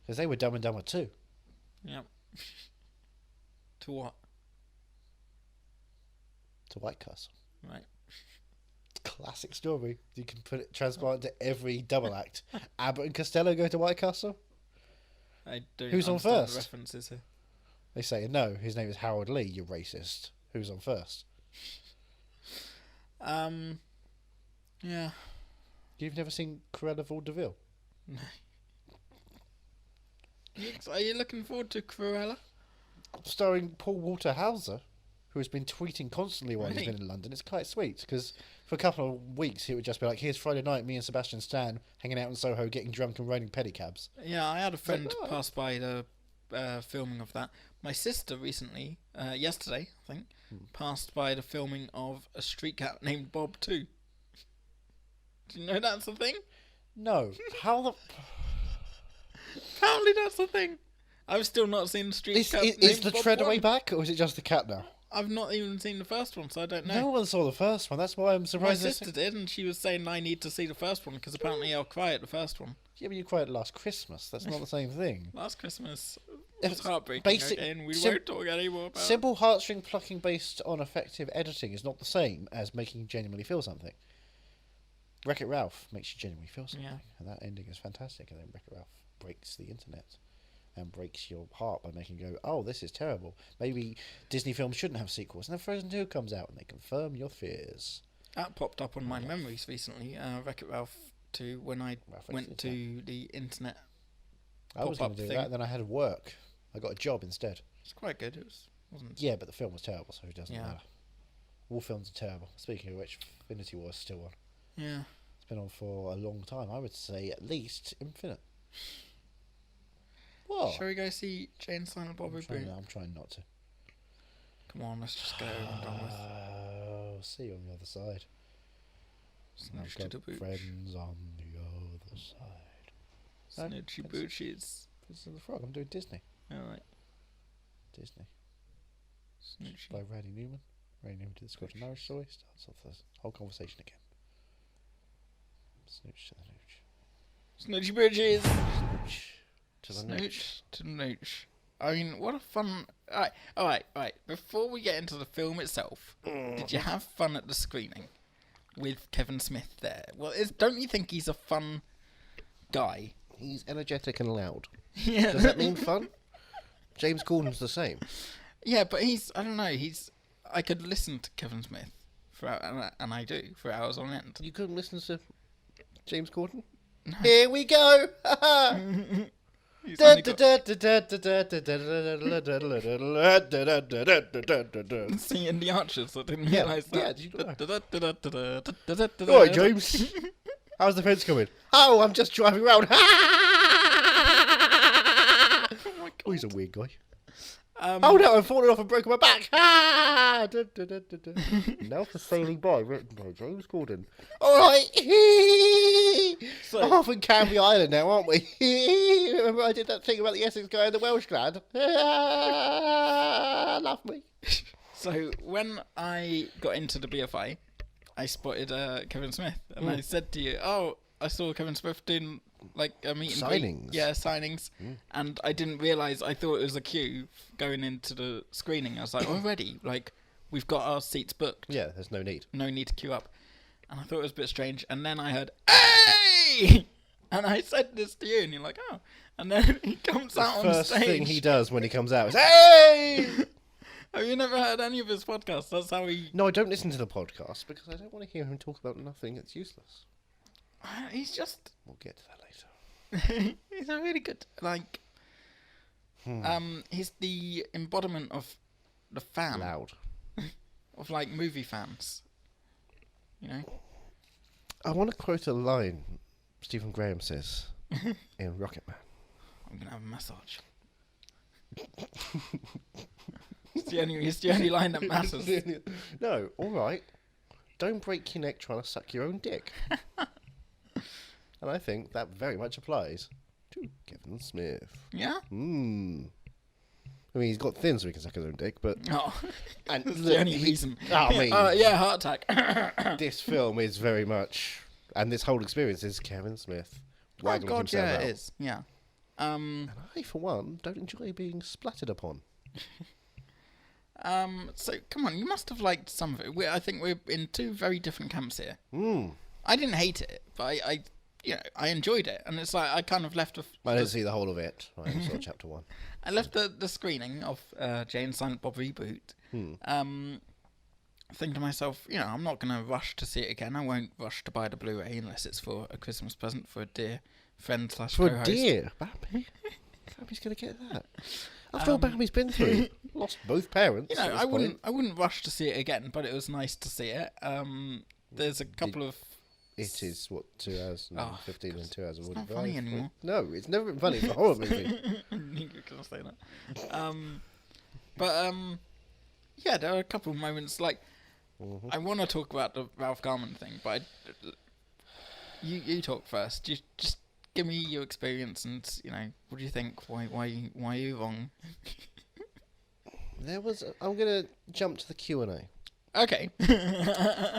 Because they were Dumb and Dumber too. Yep. To what? To White Castle. Right. Classic story. You can transplant it to every double act. Abbott and Costello go to White Castle. I don't Who's on understand first? the references here. They say, no, his name is Howard Lee, you racist. Who's on first? Yeah. You've never seen Cruella Vaudeville? Are you looking forward to Cruella? Starring Paul Walter Hauser, who has been tweeting constantly while he's Really? been in London. It's quite sweet, because for a couple of weeks he would just be like, here's Friday night, me and Sebastian Stan hanging out in Soho, getting drunk and riding pedicabs. Yeah, I had a friend oh. pass by the filming of that. My sister recently, yesterday, I think, passed by the filming of A Street Cat Named Bob 2. Do you know that's a thing? No. How the... Apparently that's a thing. I've still not seen The Street Cat Is Named the Bob tread 1. away back, or is it just the cat now? I've not even seen the first one, so I don't know. No one saw the first one. That's why I'm My surprised. sister did, and she was saying I need to see the first one, because apparently I'll cry at the first one. Yeah, but you cried last Christmas. That's not the same thing. Last Christmas If was it's heartbreaking. basic- Okay, and we sim- won't talk anymore about Simple heartstring plucking based on effective editing is not the same as making you genuinely feel something. Wreck-It Ralph makes you genuinely feel something, and that ending is fantastic. And then Wreck-It Ralph breaks the internet and breaks your heart by making you go, "Oh, this is terrible. Maybe Disney films shouldn't have sequels." And then Frozen 2 comes out, and they confirm your fears. That popped up on my memories recently. Wreck-It Ralph 2 when I went to the internet. I was going to do that, and then I had work. I got a job instead. It's quite good. Wasn't. Yeah, but the film was terrible, so it doesn't Yeah. matter. All films are terrible. Speaking of which, Infinity War is still on. Yeah. It's been on for a long time. I would say at least infinite. What? Shall we go see Jay and Silent Bob Reboot? I'm trying not to. Come on, let's just go and done with. Oh, see you on the other side. Snooch I've to got the booch. friends on the other side. Snoochy boochies. This is the frog. I'm doing Disney. Alright. Disney. Snoochy. By Randy Newman. Randy Newman did the Scottish marriage story. Starts off the whole conversation again. Snooch to the nooch. Snoochy boochies. Snooch to the nooch. Snooch to nooch. I mean, what a fun. Alright. Before we get into the film itself, did you have fun at the screening with Kevin Smith there? Well, don't you think he's a fun guy? He's energetic and loud. Yeah. Does that mean fun? James Corden's the same. Yeah, but I don't know, I could listen to Kevin Smith and I do, for hours on end. You couldn't listen to James Corden? No. Here we go! He's only got singing The Archers, I didn't realise that. Yeah, did you know? Alright, James. How's the fence coming? Oh, I'm just driving around. Oh, he's a weird guy. Oh no, I'm falling off and broken my back. Now for Sailing By, written by James Corden. Alright. So- We're off in Canvey Island now, aren't we? Remember I did that thing about the Essex guy and the Welsh lad? Love me. So when I got into the BFI, I spotted Kevin Smith, and I said to you, "Oh, I saw Kevin Smith doing like a meet and greet." Signings. Yeah, signings. And I didn't realise. I thought it was a queue going into the screening. I was like, "Already, like we've got our seats booked. Yeah, there's no need. No need to queue up." And I thought it was a bit strange. And then I heard, "Hey!" And I said this to you, and you're like, "Oh." And then he comes out on First stage. thing he does when he comes out is, "Hey!" Have you never heard any of his podcasts? That's how he. No, I don't listen to the podcast because I don't want to hear him talk about nothing that's useless. He's just. We'll get to that later. He's a really good, like. He's the embodiment of the fan. Loud. Of like movie fans. You know. I want to quote a line Stephen Graham says in Rocketman. I'm gonna have a massage. It's the only line that matters. No, all right. Don't break your neck trying to suck your own dick. And I think that very much applies to Kevin Smith. Yeah. I mean, he's got thin so he can suck his own dick, but Oh, and that's the only reason. I mean, Yeah, heart attack. this film is very much, and this whole experience is Kevin Smith Oh waggling God, himself yeah, out. it is. Yeah. And I, for one, don't enjoy being splattered upon. So come on, you must have liked some of it. I think we're in two very different camps here. I didn't hate it, but I enjoyed it, and it's like I kind of left. I didn't see the whole of it. I only saw chapter 1. I left the screening of Jay and Silent Bob Reboot. Thinking to myself, I'm not going to rush to see it again. I won't rush to buy the Blu-ray unless it's for a Christmas present for a dear friend / For co-host. a deer, Bambi. Bambi's going to get that. After all Bambi's been through, lost both parents. at this I point. wouldn't rush to see it again, but it was nice to see it. There's a couple of. It is, 2015 and 2 hours. It's not funny anymore. No, it's never been funny. It's a horror movie. You can say that. Yeah, there are a couple of moments like I want to talk about the Ralph Garman thing, but you talk first. You just give me your experience, and what do you think? Why are you wrong? I'm going to jump to the Q&A. Okay.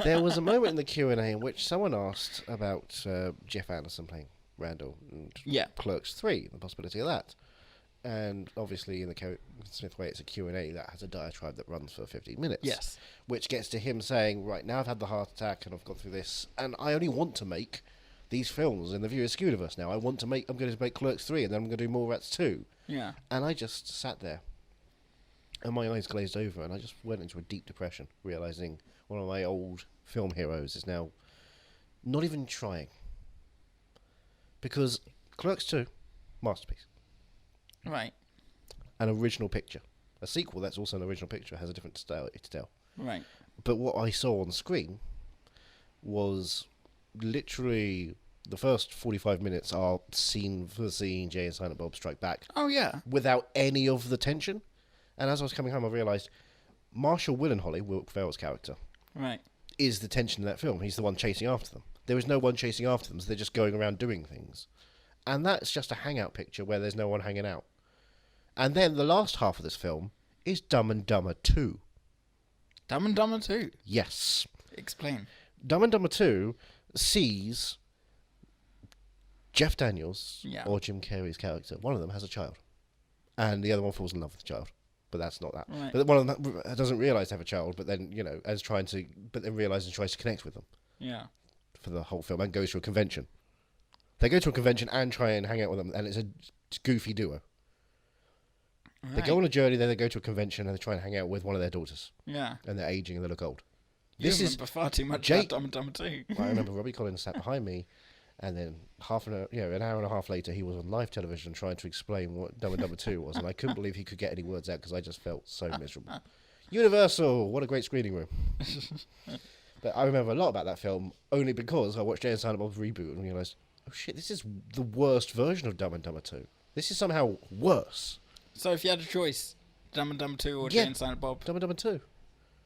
There was a moment in the Q&A in which someone asked about Jeff Anderson playing Randall and Yeah. Clerks 3, the possibility of that. And obviously in the Kevin Smith way, it's a Q&A that has a diatribe that runs for 15 minutes. Yes. Which gets to him saying, right, now I've had the heart attack and I've gone through this, and I only want to make these films in the View Askewniverse now. I'm going to make Clerks 3, and then I'm going to do Mallrats 2. Yeah. And I just sat there, and my eyes glazed over, and I just went into a deep depression, realising one of my old film heroes is now not even trying. Because Clerks 2, masterpiece. Right. An original picture. A sequel that's also an original picture has a different style to tell. Right. But what I saw on screen was literally the first 45 minutes are scene for scene Jay and Silent Bob Strike Back. Oh, yeah. Without any of the tension. And as I was coming home, I realised Marshall Willenholly, Will Ferrell's character, Right. is the tension in that film. He's the one chasing after them. There is no one chasing after them, so they're just going around doing things. And that's just a hangout picture where there's no one hanging out. And then the last half of this film is Dumb and Dumber 2. Dumb and Dumber 2? Yes. Explain. Dumb and Dumber 2 sees Jeff Daniels, or Jim Carrey's character. One of them has a child. And the other one falls in love with the child. But that's not that. Right. But one of them doesn't realise they have a child, but then, but then realises and tries to connect with them. Yeah. For the whole film, and goes to a convention. They go to a convention and try and hang out with them, and it's a goofy duo. Right. They go on a journey, then they go to a convention, and they try and hang out with one of their daughters. Yeah. And they're aging and they look old. You remember far too much about Dumb and Dumber 2. I remember Robbie Collins sat behind me, and then an hour and a half later, he was on live television trying to explain what Dumb and Dumber 2 was, and I couldn't believe he could get any words out because I just felt so miserable. Universal, what a great screening room. But I remember a lot about that film only because I watched Jay and Silent Bob's Reboot and realised, oh shit, this is the worst version of Dumb and Dumber 2. This is somehow worse. So if you had a choice, Dumb and Dumber 2 or Jay and Silent Bob? Dumb and Dumber 2.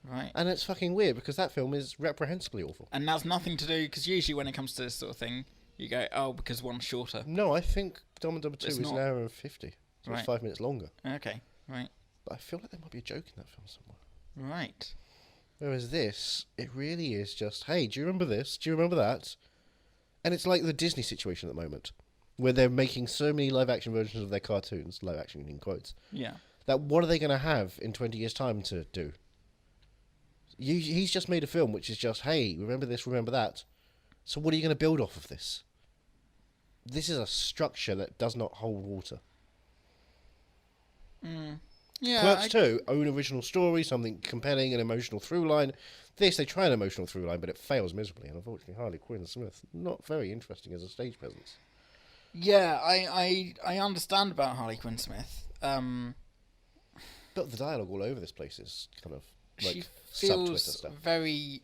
Right. And it's fucking weird because that film is reprehensibly awful. And that's nothing to do, because usually when it comes to this sort of thing, you go, oh, because one's shorter. No, I think Dumb and Dumber 2 is an hour and 50. So it's 5 minutes longer. Okay, right. But I feel like there might be a joke in that film somewhere. Right. Whereas this, it really is just, hey, do you remember this? Do you remember that? And it's like the Disney situation at the moment, where they're making so many live-action versions of their cartoons, live-action in quotes, that what are they going to have in 20 years' time to do? He's just made a film which is just, hey, remember this, remember that. So what are you going to build off of this? This is a structure that does not hold water. Yeah, Clerks 2, own original story, something compelling, an emotional through line. This, they try an emotional through line, but it fails miserably. And unfortunately, Harley Quinn Smith, not very interesting as a stage presence. Yeah, I understand about Harley Quinn Smith. But the dialogue all over this place is kind of like she sub-Twitter feels stuff. very...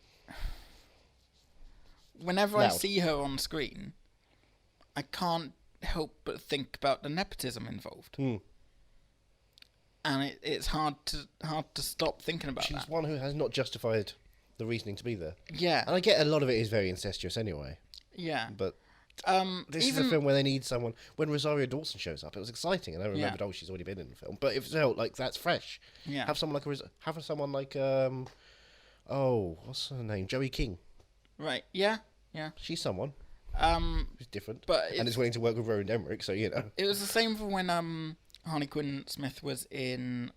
Whenever I see her on screen, I can't help but think about the nepotism involved. And it's hard to stop thinking about that. She's one who has not justified the reasoning to be there. Yeah. And I get a lot of it is very incestuous anyway. Yeah. But this is a film where they need someone. When Rosario Dawson shows up, it was exciting, and I remembered, oh, she's already been in the film. But it felt like that's fresh. Yeah. Have someone like what's her name? Joey King. Right. Yeah. Yeah. She's someone. Who's different, and is willing to work with Rowan Emmerich. So you know. It was the same for when Harley Quinn Smith was in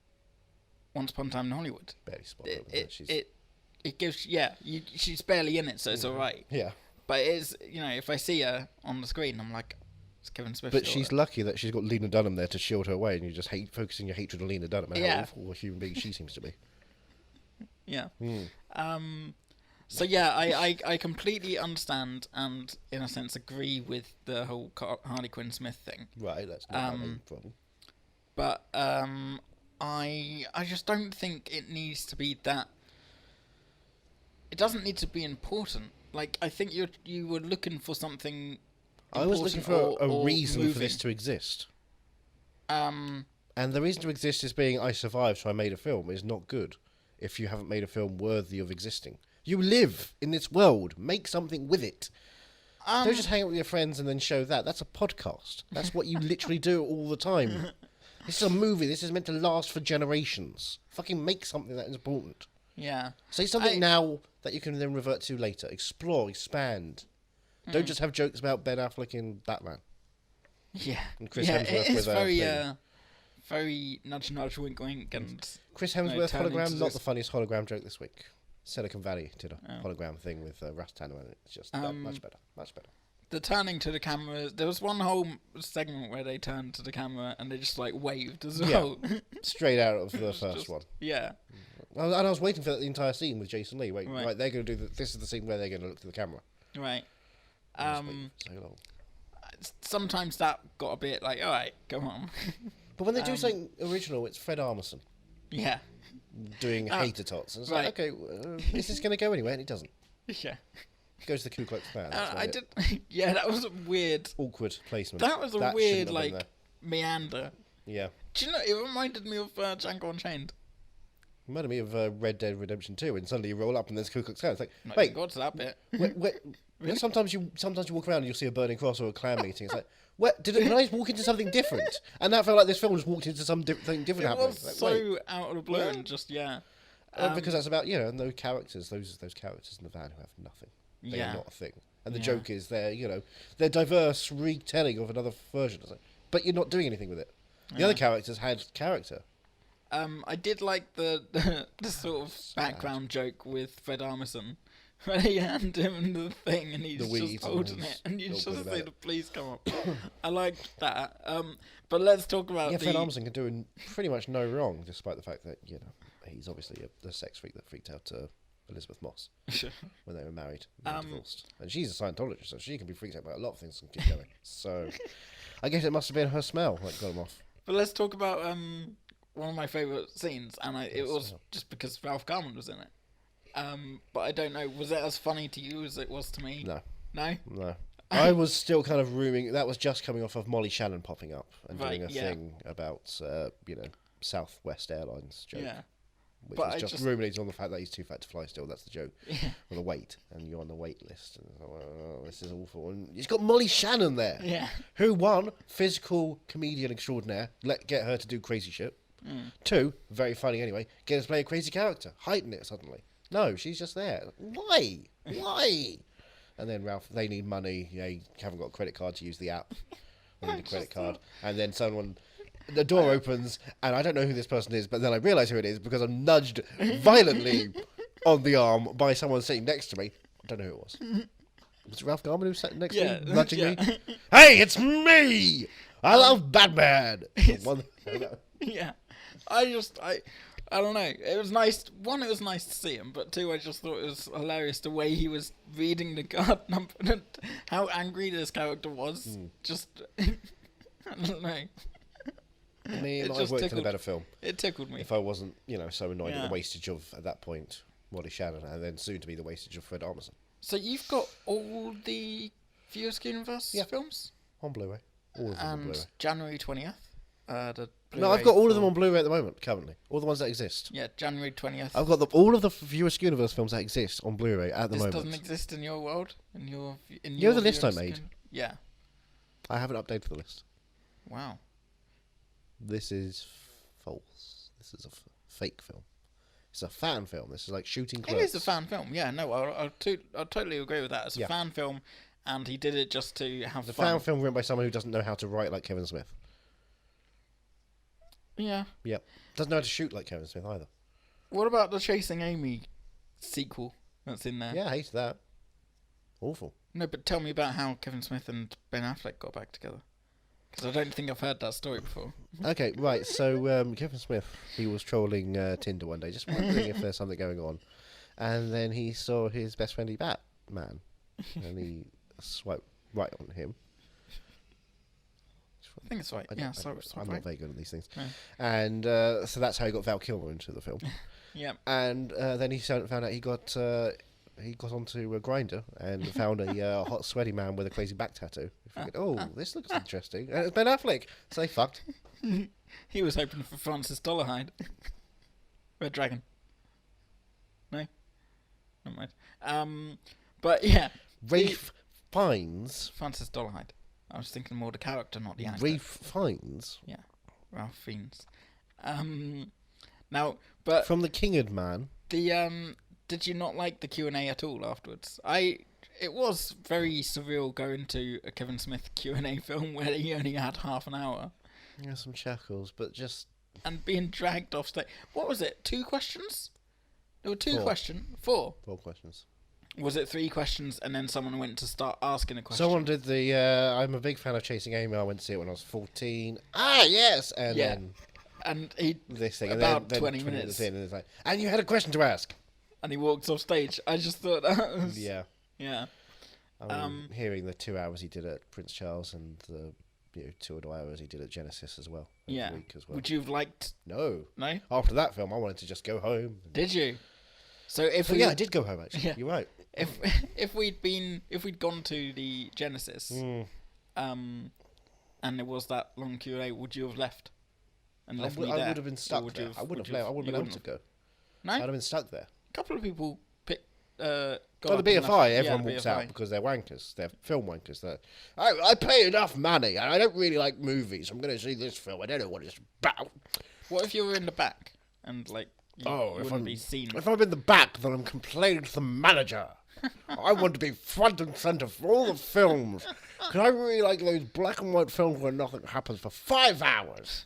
Once Upon a Time in Hollywood. Barely spot it gives she's barely in it, so it's all right. Yeah. But it is, if I see her on the screen, I'm like, it's Kevin Smith. But she's lucky that she's got Lena Dunham there to shield her away, and you just focusing your hatred on Lena Dunham and how awful a human being she seems to be. Yeah. So yeah, I completely understand and in a sense agree with the whole Harley Quinn Smith thing. Right, that's not my problem. But I just don't think it needs to be that. It doesn't need to be important. Like, I think you were looking for something. I was looking for a reason for this to exist. And the reason to exist is being I survived, so I made a film is not good if you haven't made a film worthy of existing. You live in this world. Make something with it. Don't just hang out with your friends and then show that. That's a podcast. That's what you literally do all the time. This is a movie. This is meant to last for generations. Fucking make something that is important. Yeah. Say something now that you can then revert to later. Explore, expand. Don't just have jokes about Ben Affleck in Batman. Yeah. And Chris yeah, Hemsworth it is with a very, thing. very nudge, nudge, wink, wink, and Chris Hemsworth turning hologram, to not this- the funniest hologram joke this week. Silicon Valley did a hologram thing with Russ Tanner, and it's just much better, much better. the turning to the camera. There was one whole segment where they turned to the camera and they just like waved as well. Straight out of the It's first just- one. Yeah. And I was waiting for the entire scene with Jason Lee. Right, Right. they're going to do this is the scene where they're going to look to the camera. Right. I was waiting for so long. Sometimes that got a bit like, all right, come on. But when they do something original, it's Fred Armisen Yeah. doing Hater Tots. And it's right. like, okay, is this going to go anywhere? And it doesn't. Yeah. It goes to the Ku Klux Klan. That's I about it. did. Yeah, that was a weird. Awkward placement. That was a shouldn't weird have been like there. meander. Yeah. Do you know? It reminded me of Django Unchained. Reminded me of Red Dead Redemption 2, and suddenly you roll up and there's Ku Klux Klan. It's like, Not wait, even got to that bit. Really? Sometimes you walk around and you'll see a burning cross or a Klan meeting. It's like, what? Did I just walk into something different? And that felt like this film just walked into something different It happening. was Like, so wait. out of the blue and just Because that's about, and those characters, those characters in the van who have nothing. They Yeah. are not a thing. And the Yeah. joke is they're diverse retelling of another version. It's like, but you're not doing anything with it. The other characters had character. I did like the sort of background joke with Fred Armisen. When he handed him the thing and he's The weed just holding and it and you he's just talking say about the police come up. I liked that. But let's talk about Fred Armisen can do pretty much no wrong, despite the fact that, he's obviously the sex freak that freaked out Elizabeth Moss when they were married and divorced. And she's a Scientologist, so she can be freaked out by a lot of things and keep going. So I guess it must have been her smell that got him off. But let's talk about one of my favourite scenes, and it was just because Ralph Garman was in it. But I don't know, was it as funny to you as it was to me? No. No? No. I was still kind of rooming. That was just coming off of Molly Shannon popping up and Right, doing a thing about, Southwest Airlines joke. Yeah. Which But was I just just- ruminating on the fact that he's too fat to fly still. That's the joke. Yeah. Or the weight. And you're on the wait list. And it's like, oh, this is awful. And he's got Molly Shannon there. Yeah. Who, one, physical comedian extraordinaire. Get her to do crazy shit. Two, very funny anyway. Get her to play a crazy character. Heighten it suddenly. No, she's just there. Why? Why? And then Ralph, they need money. You haven't got a credit card to use the app. They need a credit card. And then the door opens, and I don't know who this person is, but then I realise who it is because I'm nudged violently on the arm by someone sitting next to me. I don't know who it was. Was it Ralph Garman who sat next to me, nudging me? Hey, it's me! I love Batman! Yeah. I don't know. It was nice. One, it was nice to see him, but two, I just thought it was hilarious the way he was reading the card number and how angry this character was. Just, I don't know. I mean, It I've just worked in a tickled- better film. It tickled me. If I wasn't, so annoyed at Yeah. the wastage of, at that point, Molly Shannon, and then soon to be the wastage of Fred Armisen. So you've got all the View Askewniverse films? On Blu-ray. All of them on Blu-ray. And January 20th. No, I've got all of them on Blu-ray at the moment, currently. All the ones that exist. Yeah, January 20th. I've got all of the View Askewniverse films that exist on Blu-ray at the This moment. doesn't exist in your world? In your The list View I made? Yeah. I haven't updated the list. Wow. This is false. This is a fake film. It's a fan film. This is like Shooting Clerks. It is a fan film. Yeah, no, I'll totally agree with that. It's a fan film, and he did it just to have It's a fun. fan film written by someone who doesn't know how to write like Kevin Smith. Yeah. Yep. Doesn't know how to shoot like Kevin Smith either. What about the Chasing Amy sequel that's in there? Yeah, I hated that. Awful. No, but tell me about how Kevin Smith and Ben Affleck got back together. Because I don't think I've heard that story before. Okay, right. So Kevin Smith, he was trolling Tinder one day, just wondering if there's something going on, and then he saw his best friendly Batman, and he swiped right on him. I think it's right. Yeah, so I'm not very good at these things. No. And so that's how he got Val Kilmer into the film. Yeah. And then he found out he got onto a Grindr and found a hot, sweaty man with a crazy back tattoo. He figured, this looks interesting. And it's Ben Affleck. So they fucked. He was hoping for Francis Dollarhide. Red Dragon. No? Never mind. But yeah. Rafe Fiennes. Francis Dollarhide. I was thinking more the character, not the actor. Rafe Fiennes. Yeah. Ralph Fiennes. Now, but From the Kingard Man. the did you not like the Q&A at all afterwards? It was very surreal going to a Kevin Smith Q&A film where he only had half an hour. Yeah, some shackles, but just... And being dragged off stage. What was it? 2 questions? There were 2 questions. 4? 4 questions. Was it 3 questions and then someone went to start asking a question? Someone did the, I'm a big fan of Chasing Amy. I went to see it when I was 14. Ah, yes! And then... And he... This thing. About then 20 minutes. In, and it's like, and you had a question to ask. And he walks off stage. I just thought that was... Yeah. Yeah. Hearing the 2 hours he did at Prince Charles and the 2 hours he did at Genesis as well. Yeah. Week as well. Would you have liked... No. No? After that film, I wanted to just go home. Did you? So if yeah, I did go home actually. Yeah. You're right. If we'd gone to the Genesis, and it was that long Q&A, would you have left? And left me there? I would have been stuck there. I wouldn't have left. I wouldn't have been able to go. No? I'd have been stuck there. A couple of people picked... the BFI, everyone walks out because they're wankers. They're film wankers. I pay enough money and I don't really like movies. I'm going to see this film. I don't know what it's about. What if you were in the back and like... if I'm be seen. If I'm in the back, then I'm complaining to the manager. I want to be front and centre for all the films. Because I really like those black and white films where nothing happens for 5 hours.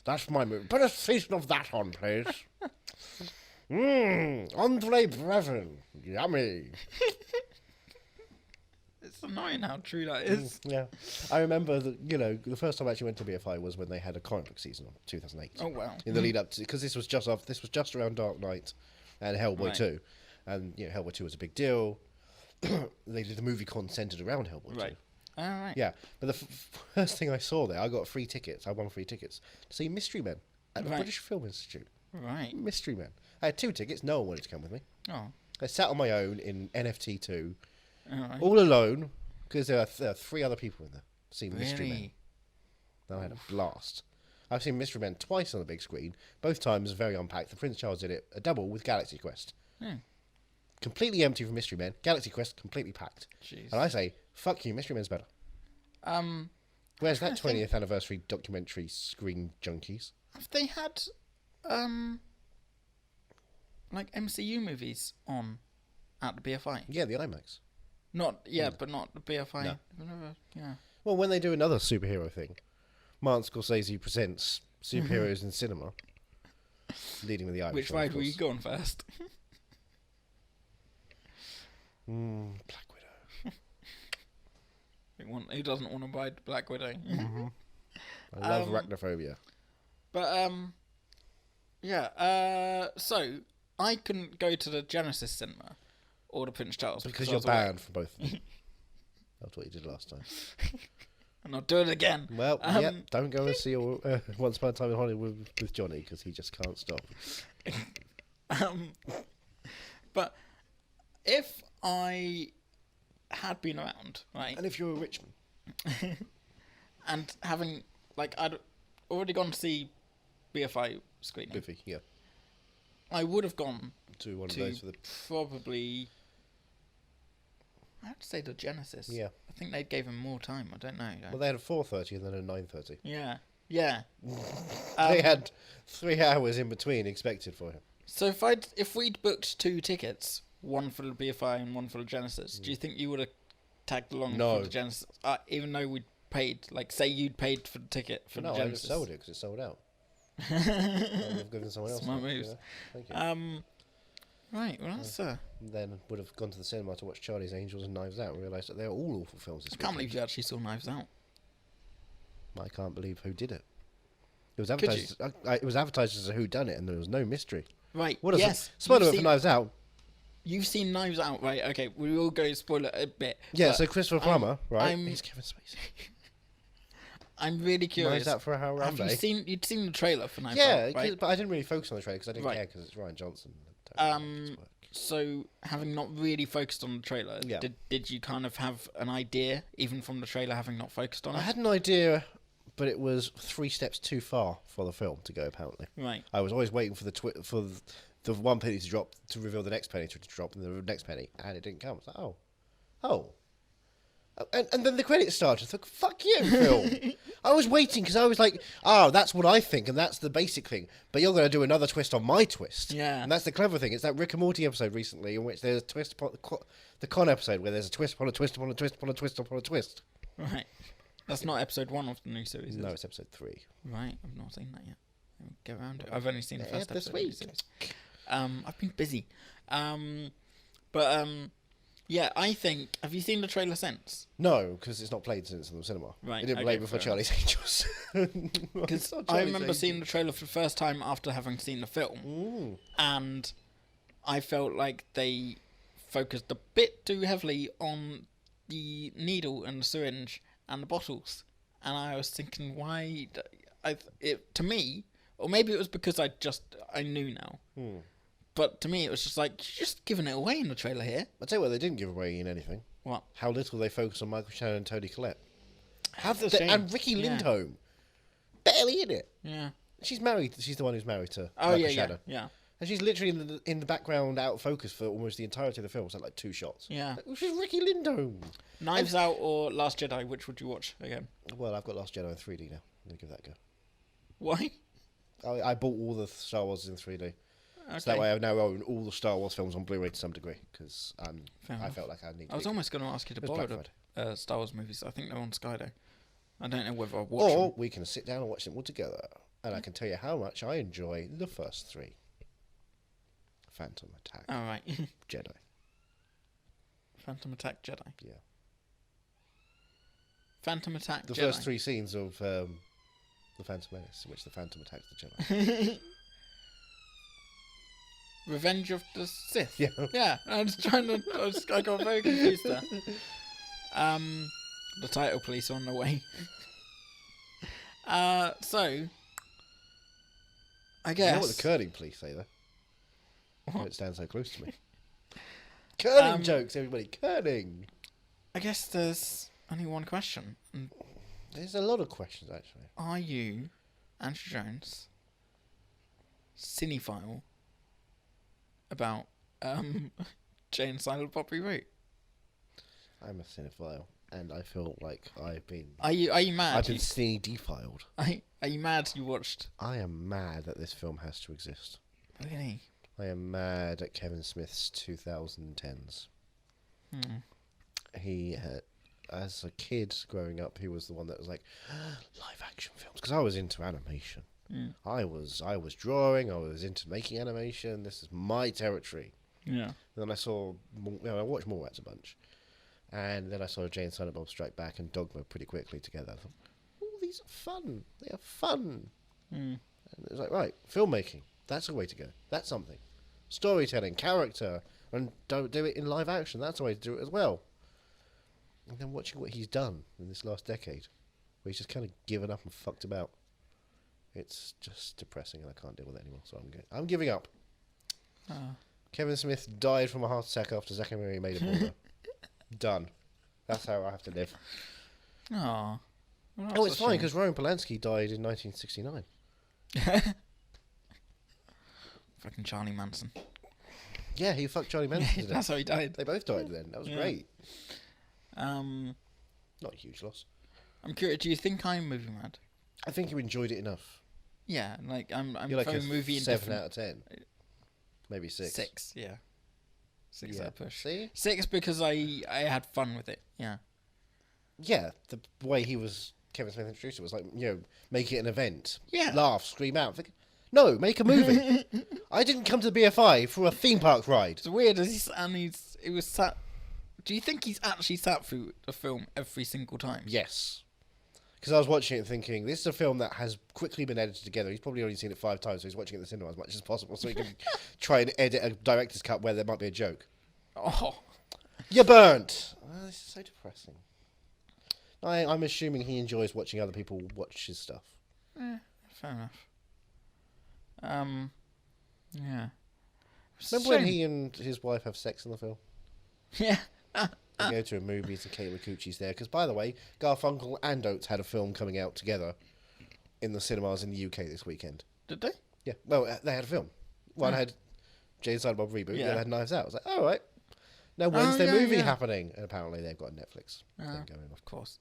That's my movie. Put a season of that on, please. Andre Brevin. Yummy. It's annoying how true that is. Yeah. I remember that, the first time I actually went to BFI was when they had a comic book season on 2008. Oh, wow. In the lead up to, because this was just around Dark Knight and Hellboy 2. And, Hellboy 2 was a big deal. They did the movie con centered around Hellboy 2. All right. Yeah. But the first thing I saw there, I got free tickets. I won free tickets to see Mystery Men at the British Film Institute. Right. Mystery Men. I had 2 tickets. No one wanted to come with me. Oh. I sat on my own in NFT 2. Right. All alone, because there are 3 other people in there seeing Mystery Men. And I had a blast. I've seen Mystery Men twice on the big screen. Both times very unpacked. The Prince Charles did it a double with Galaxy Quest. Completely empty for Mystery Men. Galaxy Quest completely packed. Jeez. And I say, fuck you, Mystery Men's better. Where's that 20th anniversary documentary, Screen Junkies? Have they had like MCU movies on at the BFI? Yeah, the IMAX. But not the BFI. No. Yeah. Well, when they do another superhero thing, Martin Scorsese presents superheroes in cinema, leading with the Irish. Which ride were you going first? Black Widow. Who doesn't want to ride Black Widow? I love arachnophobia. But so I couldn't go to the Genesis cinema or the Prince Charles because you're banned from both of them. That's what you did last time. And I'll do it again. Well, don't go and see your Once Upon a Time in Hollywood with Johnny because he just can't stop. But if I had been around, right, and if you were a rich man, and having I'd already gone to see BFI screening, Biffy, yeah, I would have gone to one of those for the probably. I'd say the Genesis. Yeah, I think they gave him more time. I don't know. Well, they had a 4:30 and then a 9:30. Yeah. They had 3 hours in between expected for him. So if we'd booked 2 tickets, one for the BFI and one for the Genesis, do you think you would have tagged along for the Genesis? Even though we'd paid, say you'd paid for the ticket for the Genesis. No, I would have sold it because it's sold out. I would have given someone else. Smart moves. Thank you. Right, well that's... Then would have gone to the cinema to watch Charlie's Angels and Knives Out and realised that they're all awful films. I can't believe you actually saw Knives Out. I can't believe who did it. It was advertised. It was advertised as a whodunit, and there was no mystery. Right. Spoiler for Knives Out. You've seen Knives Out, right? Okay, we will go spoiler a bit. Yeah. So Christopher Plummer, right? He's Kevin Spacey. I'm really curious. Knives Out for a Harambe. You'd seen the trailer for Knives Out, yeah, right? But I didn't really focus on the trailer because I didn't care because it's Ryan Johnson. So having not really focused on the trailer, did you kind of have an idea, even from the trailer, having not focused on it? I had an idea, but it was 3 steps too far for the film to go. Apparently, right. I was always waiting for the one penny to drop to reveal the next penny to drop, and the next penny, and it didn't come. I was like, oh, And then the credits started. I thought, fuck you, Phil. I was waiting because I was like, that's what I think, and that's the basic thing. But you're going to do another twist on my twist. Yeah. And that's the clever thing. It's that Rick and Morty episode recently in which there's a twist upon the con episode where there's a twist upon a twist upon a twist upon a twist upon a twist. Right. That's not episode 1 of the new series. No, it's episode 3. Right. I've not seen that yet. I'll get around to it. I've only seen the first this episode. week. I've been busy. Yeah, I think... Have you seen the trailer since? No, because it's not played since in the cinema. Right. It didn't play before Charlie's Angels. Because I remember seeing the trailer for the first time after having seen the film. And I felt like they focused a bit too heavily on the needle and the syringe and the bottles. And I was thinking, why... to me, or maybe it was because I knew now. But to me, it was just like, you're just giving it away in the trailer here. I'll tell you what, they didn't give away in anything. What? How little they focus on Michael Shannon and Toni Collette. And Ricky Lindholm. Barely in it. Yeah. She's married. She's the one who's married to Oh, Michael Shannon. yeah. And she's literally in the background, out of focus for almost the entirety of the film. It's like 2 shots. Yeah. She's Ricky Lindholm. Knives Out or Last Jedi, which would you watch again? Well, I've got Last Jedi in 3D now. I'm going to give that a go. Why? I bought all the Star Wars in 3D. Okay. So that way I now own all the Star Wars films on Blu-ray to some degree, because I felt like I needed to. I was almost going to ask you to borrow the Star Wars movies. I think they're on Sky, though. I don't know whether I'll watch them. Or we can sit down and watch them all together, and I can tell you how much I enjoy the first 3. Phantom Attack. All right. Jedi. Phantom Attack Jedi. Yeah. Phantom Attack The Jedi. first 3 scenes of The Phantom Menace, in which the Phantom attacks the Jedi. Revenge of the Sith. Yeah. Yeah. I was trying to... I got very confused there. The title police are on the way. So... I guess... You know what the curling police say, though? What? Don't stand so close to me. Curling jokes, everybody. Curling. I guess there's only one question. There's a lot of questions, actually. Are you, Andrew Jones, cinephile about Jay and Silent Bob Reboot? I'm a cinephile, and I feel like I've been... Are you mad? I've been cine-defiled. Are you mad you watched... I am mad that this film has to exist. Really? I am mad at Kevin Smith's 2010s. He had... As a kid growing up, he was the one that was like, live action films, because I was into animation. I was drawing. I was into making animation. This is my territory. Yeah. And then I watched more Rats a bunch, and then I saw Jay and Silent Bob Strike Back and Dogma pretty quickly together. I thought, oh, these are fun. They are fun. And it was like, right, filmmaking. That's a way to go. That's something. Storytelling, character, and don't do it in live action. That's a way to do it as well. And then watching what he's done in this last decade, where he's just kind of given up and fucked about. It's just depressing, and I can't deal with it anymore. So I'm giving up. Kevin Smith died from a heart attack after Zack and Miri made a porno. Done. That's how I have to live. Aww. Well, it's fine because Roman Polanski died in 1969. Fucking Charlie Manson. Yeah, he fucked Charlie Manson. That's how he died. They both died then. That was great. Not a huge loss. I'm curious. Do you think I'm movie mad? I think you enjoyed it enough. Yeah, like I'm You're like a movie 7 out of 10, maybe 6. 6, yeah. 6 Yeah. out of push. See? 6 because I had fun with it. Yeah. Yeah, the way Kevin Smith introduced it was like, make it an event. Yeah. Laugh, scream out. No, make a movie. I didn't come to the BFI for a theme park ride. It's weird. It was sat. Do you think he's actually sat through the film every single time? Yes. Because I was watching it thinking, this is a film that has quickly been edited together. He's probably only seen it 5 times, so he's watching it in the cinema as much as possible so he can try and edit a director's cut where there might be a joke. Oh. You're burnt! Oh, this is so depressing. I'm assuming he enjoys watching other people watch his stuff. Fair enough. Yeah. Remember when he and his wife have sex in the film? Yeah. They go to a movies and Kate Micucci's there. Because, by the way, Garfunkel and Oates had a film coming out together in the cinemas in the UK this weekend. Did they? Yeah. Well, they had a film. One had Jay and Silent Bob Reboot, the other had Knives Out. I was like, all right. Now, when's their yeah, movie yeah. happening? And apparently they've got a Netflix thing going Of course.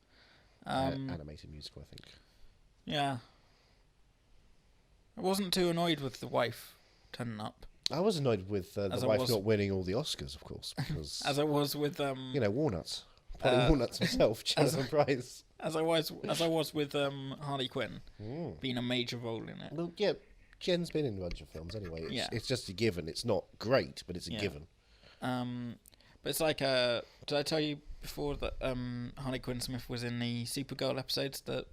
on. Animated musical, I think. Yeah. I wasn't too annoyed with the wife turning up. I was annoyed with the As I wife was- not winning all the Oscars, of course, because As I was with Walnuts, Polly Walnuts himself, Jonathan Price. as I was with Harley Quinn being a major role in it. Well, yeah, Jen's been in a bunch of films anyway. It's just a given. It's not great, but it's a given. But it's like did I tell you before that Harley Quinn Smith was in the Supergirl episodes, the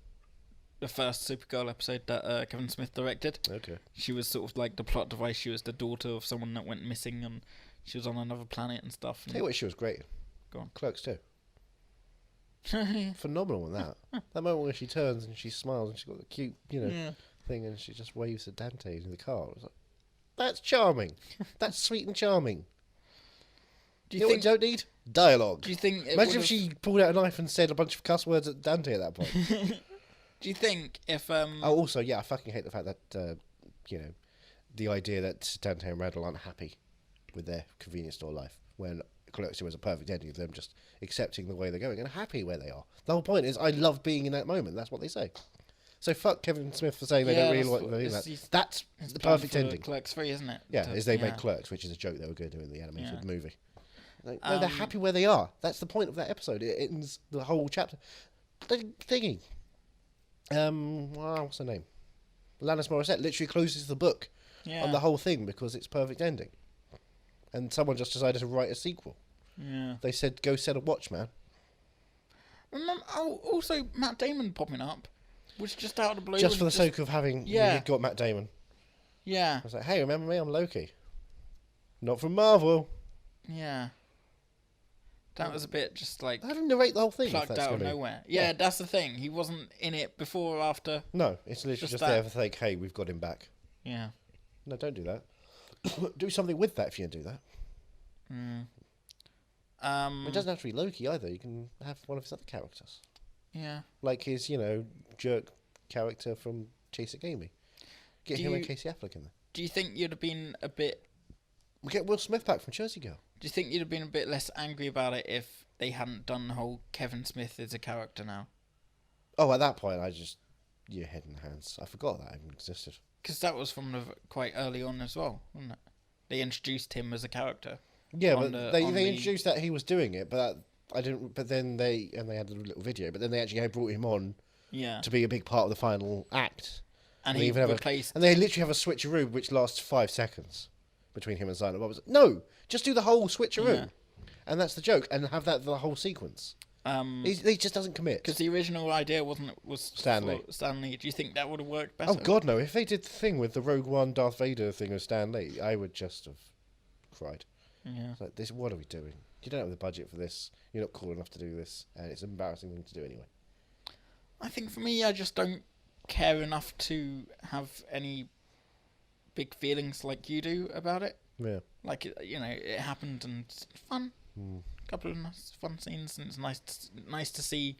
first Supergirl episode that Kevin Smith directed? Okay. She was sort of like the plot device. She was the daughter of someone that went missing, and she was on another planet and stuff. Tell you what, she was great. Go on. Clerks too. Phenomenal in that. That moment where she turns and she smiles and she's got the cute, thing, and she just waves at Dante in the car. I was like, that's charming. That's sweet and charming. Do You know what you don't need? Dialogue. Do you think? Imagine if she pulled out a knife and said a bunch of cuss words at Dante at that point. Do you think if Oh, also, yeah, I fucking hate the fact that, the idea that Dante and Randall aren't happy with their convenience store life, when Clerks 2 was a perfect ending of them just accepting the way they're going and happy where they are. The whole point is, I love being in that moment. That's what they say. So fuck Kevin Smith for saying they don't really like doing that. That's the perfect ending. Clerks 3, isn't it? Yeah, is they made Clerks, which is a joke they were going to do in the animated movie. Like, no, they're happy where they are. That's the point of that episode. It ends the whole chapter. Thingy. What's her name? Alanis Morissette literally closes the book on the whole thing because it's perfect ending. And someone just decided to write a sequel. Yeah. They said, go set a watch, man. Also, Matt Damon popping up was just out of the blue. Just for the sake of having got Matt Damon. Yeah. I was like, hey, remember me? I'm Loki. Not from Marvel. Yeah. That was a bit just like... I didn't narrate the whole thing. Plucked out of nowhere. Yeah, that's the thing. He wasn't in it before or after. No, it's literally just there for the sake, hey, we've got him back. Yeah. No, don't do that. Do something with that if you're going to do that. It doesn't have to be Loki either. You can have one of his other characters. Yeah. Like his, jerk character from Chasing Amy. Get him and Casey Affleck in there. Do you think you'd have been a bit... We get Will Smith back from Jersey Girl. Do you think you'd have been a bit less angry about it if they hadn't done the whole Kevin Smith is a character now? Oh, at that point, I just... Your head in hands. I forgot that even existed. Because that was from quite early on as well, wasn't it? They introduced him as a character. Yeah, but they introduced that he was doing it, but I didn't. But then they had a little video. But then they actually brought him on, to be a big part of the final act. And they he even replaced. And they literally have a switcheroo which lasts 5 seconds between him and Silent Bob. No, just do the whole switcheroo, and that's the joke, and have that the whole sequence. He just doesn't commit. Because the original idea was Stan Lee. Do you think that would have worked better? Oh God, no! If they did the thing with the Rogue One Darth Vader thing with Stan Lee, I would just have cried. Yeah. It's like, this. What are we doing? You don't have the budget for this. You're not cool enough to do this, and it's an embarrassing thing to do anyway. I think for me, I just don't care enough to have any big feelings like you do about it. Yeah. Like it happened and it's fun. Couple of nice, fun scenes, and it's nice to see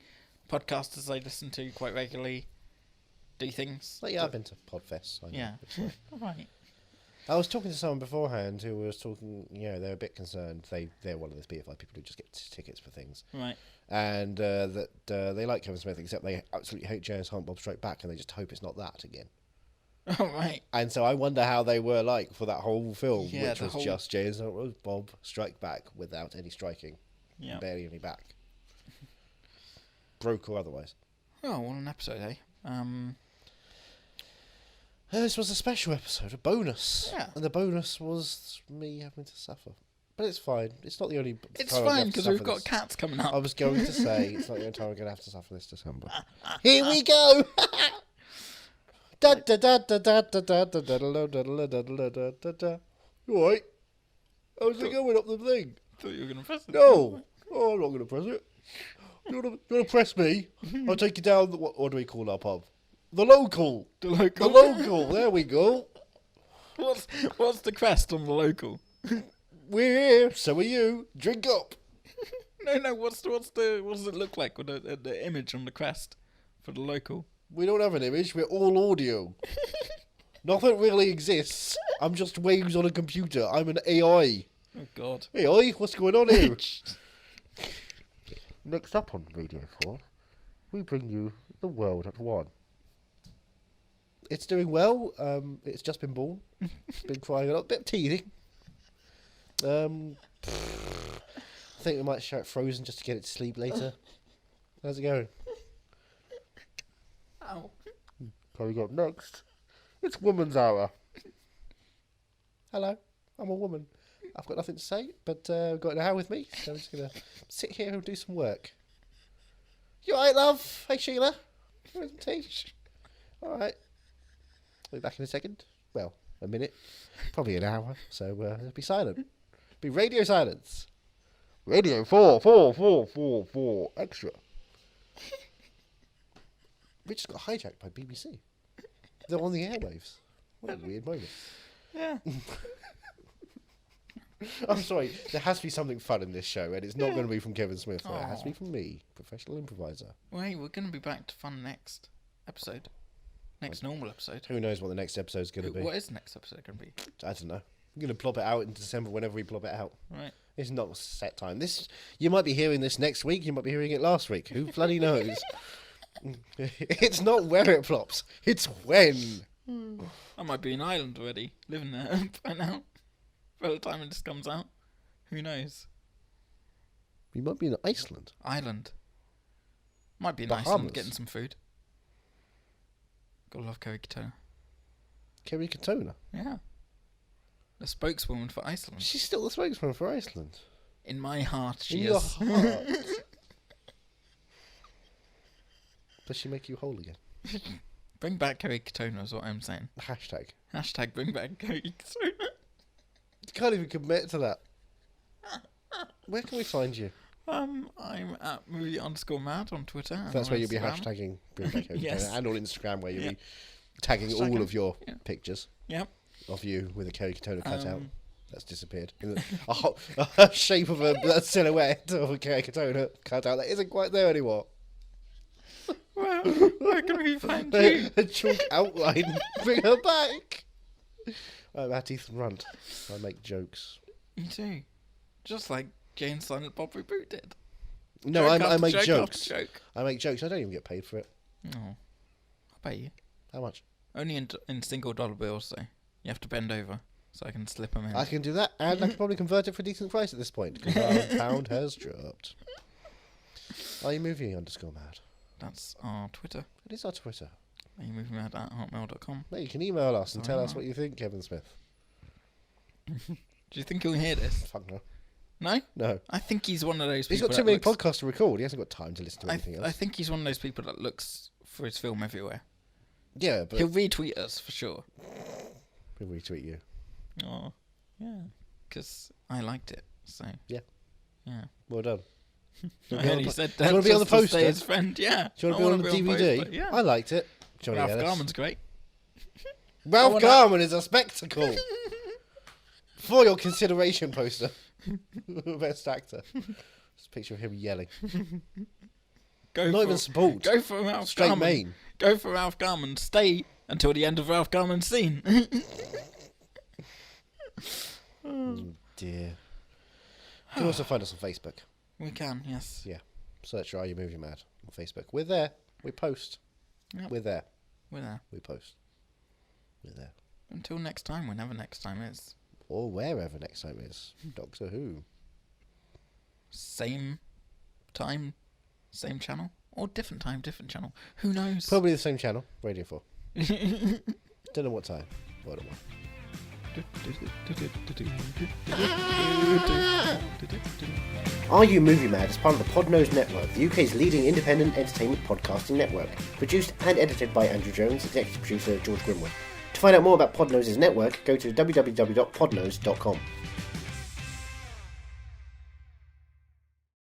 podcasters I listen to quite regularly do things. Like, yeah, I've been to Podfest. Yeah. Right. I was talking to someone beforehand who was talking. They're a bit concerned. They're one of those BFI people who just get tickets for things. Right. And that they like Kevin Smith, except they absolutely hate James Hunt, Bob Strike Back, and they just hope it's not that again. Oh, right. And so I wonder how they were like for that whole film, Yeah, which was just James Hunt, Bob Strike Back without any striking, barely any back, broke or otherwise. Oh, what an episode, eh? This was a special episode, a bonus. Yeah. And the bonus was me having to suffer. But it's fine. It's not the only time It's I'm gonna fine have to because suffer we've got this. cats coming up. I was going to say, it's not the only time I'm going to have to suffer this December. Here we go! Da da da da da da da da da da da da da da da da. You alright? How's it going up the thing? I thought you were going to press it. No! Oh, I'm not going to press it. You want to press me? I'll take you down. What do we call our pub? The local. The local. The local. There we go. What's the crest on the local? We're here. So are you. Drink up. No. What does it look like with the image on the crest for the local? We don't have an image. We're all audio. Nothing really exists. I'm just waves on a computer. I'm an AI. Oh, God. Hey, oi, what's going on here? Next up on Radio 4, we bring you The World at One. It's doing well. It's just been born. It's been crying a lot. Bit of teething. I think we might show it frozen just to get it to sleep later. How's it going? Ow. Coming up next, it's Woman's Hour. Hello, I'm a woman. I've got nothing to say, but I've got an hour with me, so I'm just going to sit here and do some work. You alright, love? Hey, Sheila. You want some tea? Alright. I'll be back in a second. Well, a minute. Probably an hour, so it'll be silent. Be radio silence. Radio 4 extra. We just got hijacked by BBC. They're on the airwaves. What a weird moment. Yeah. I'm sorry, there has to be something fun in this show, and it's not going to be from Kevin Smith. It has to be from me, professional improviser. Wait, we're going to be back to fun next episode. Next normal episode. Who knows what the next episode's going to be? What is the next episode going to be? I don't know. I'm going to plop it out in December whenever we plop it out. Right. It's not a set time. You might be hearing this next week, you might be hearing it last week. Who bloody knows? It's not where it plops, it's when. I might be in Ireland already, living there by now. By the time this comes out. Who knows? You might be in Iceland. Ireland. Might be in Bahamas. Iceland getting some food. Gotta love Kerry Katona. Kerry Katona. Yeah. The spokeswoman for Iceland. She's still the spokesman for Iceland. In my heart, she in is. your heart. Does she make you whole again? Bring back Kerry Katona is what I'm saying. Hashtag. Hashtag bring back Kerry Katona. You can't even commit to that. Where can we find you? I'm at movie_mad on Twitter. And That's on where you'll be Instagram. hashtagging Bring Back Kerry Yes. Katona, and on Instagram where you'll Yeah. be tagging Hashtag all of your yeah. pictures Yep. of you with a Kerry Katona cutout. That's disappeared. A shape of a silhouette of a Kerry Katona cutout that isn't quite there anymore. Well, where can we find you? A chalk outline. Bring her back. I'm at Ethan Runt. I make jokes. You too. Just like Jane Silent Bob Reboot did. No, Joke I after make joke jokes. after joke. I make jokes. I don't even get paid for it. Oh, I'll pay you. How much? Only in single dollar bills, though. You have to bend over so I can slip them in. I can do that, and I can probably convert it for a decent price at this point, because our pound has dropped. Are you movie_mad? That's our Twitter. It is our Twitter. Are you moving mad at hotmail.com? No, you can email us and Sorry, tell us no. what you think, Kevin Smith. Do you think he'll hear this? Fuck no. No? No. I think he's one of those people He's got too that many looks- podcasts to record. He hasn't got time to listen to anything else. I think he's one of those people that looks for his film everywhere. Yeah, but He'll retweet us for sure. we'll retweet you. Oh, yeah. Because I liked it, so. Yeah. Yeah. Well done. I only said do you that wanna be on just the to stay poster? his friend, yeah. Do you I want to wanna be on the DVD? poster, yeah. I liked it. Johnny Ralph Ellis. Garman's great. Ralph wanna- Garman is a spectacle. For your consideration poster. Best actor. Just a picture of him yelling. Go Not for, even support. Go for Ralph Straight Garman. main. Go for Ralph Garman. Stay until the end of Ralph Garman's scene. Oh dear. You can also find us on Facebook. We can, yes. Yeah. Search Are You Movie Mad on Facebook. We're there. We post. Yep. We're there. We're there. We post. We're there. Until next time, whenever next time is. Or wherever next time is. Doctor Who. Same time, same channel? Or different time, different channel? Who knows? Probably the same channel. Radio 4. Don't know what time. What am I? Are You Movie Mad is part of the Podnose Network, the UK's leading independent entertainment podcasting network. Produced and edited by Andrew Jones, executive producer George Grimwood. To find out more about Podnose's network, go to www.podnose.com.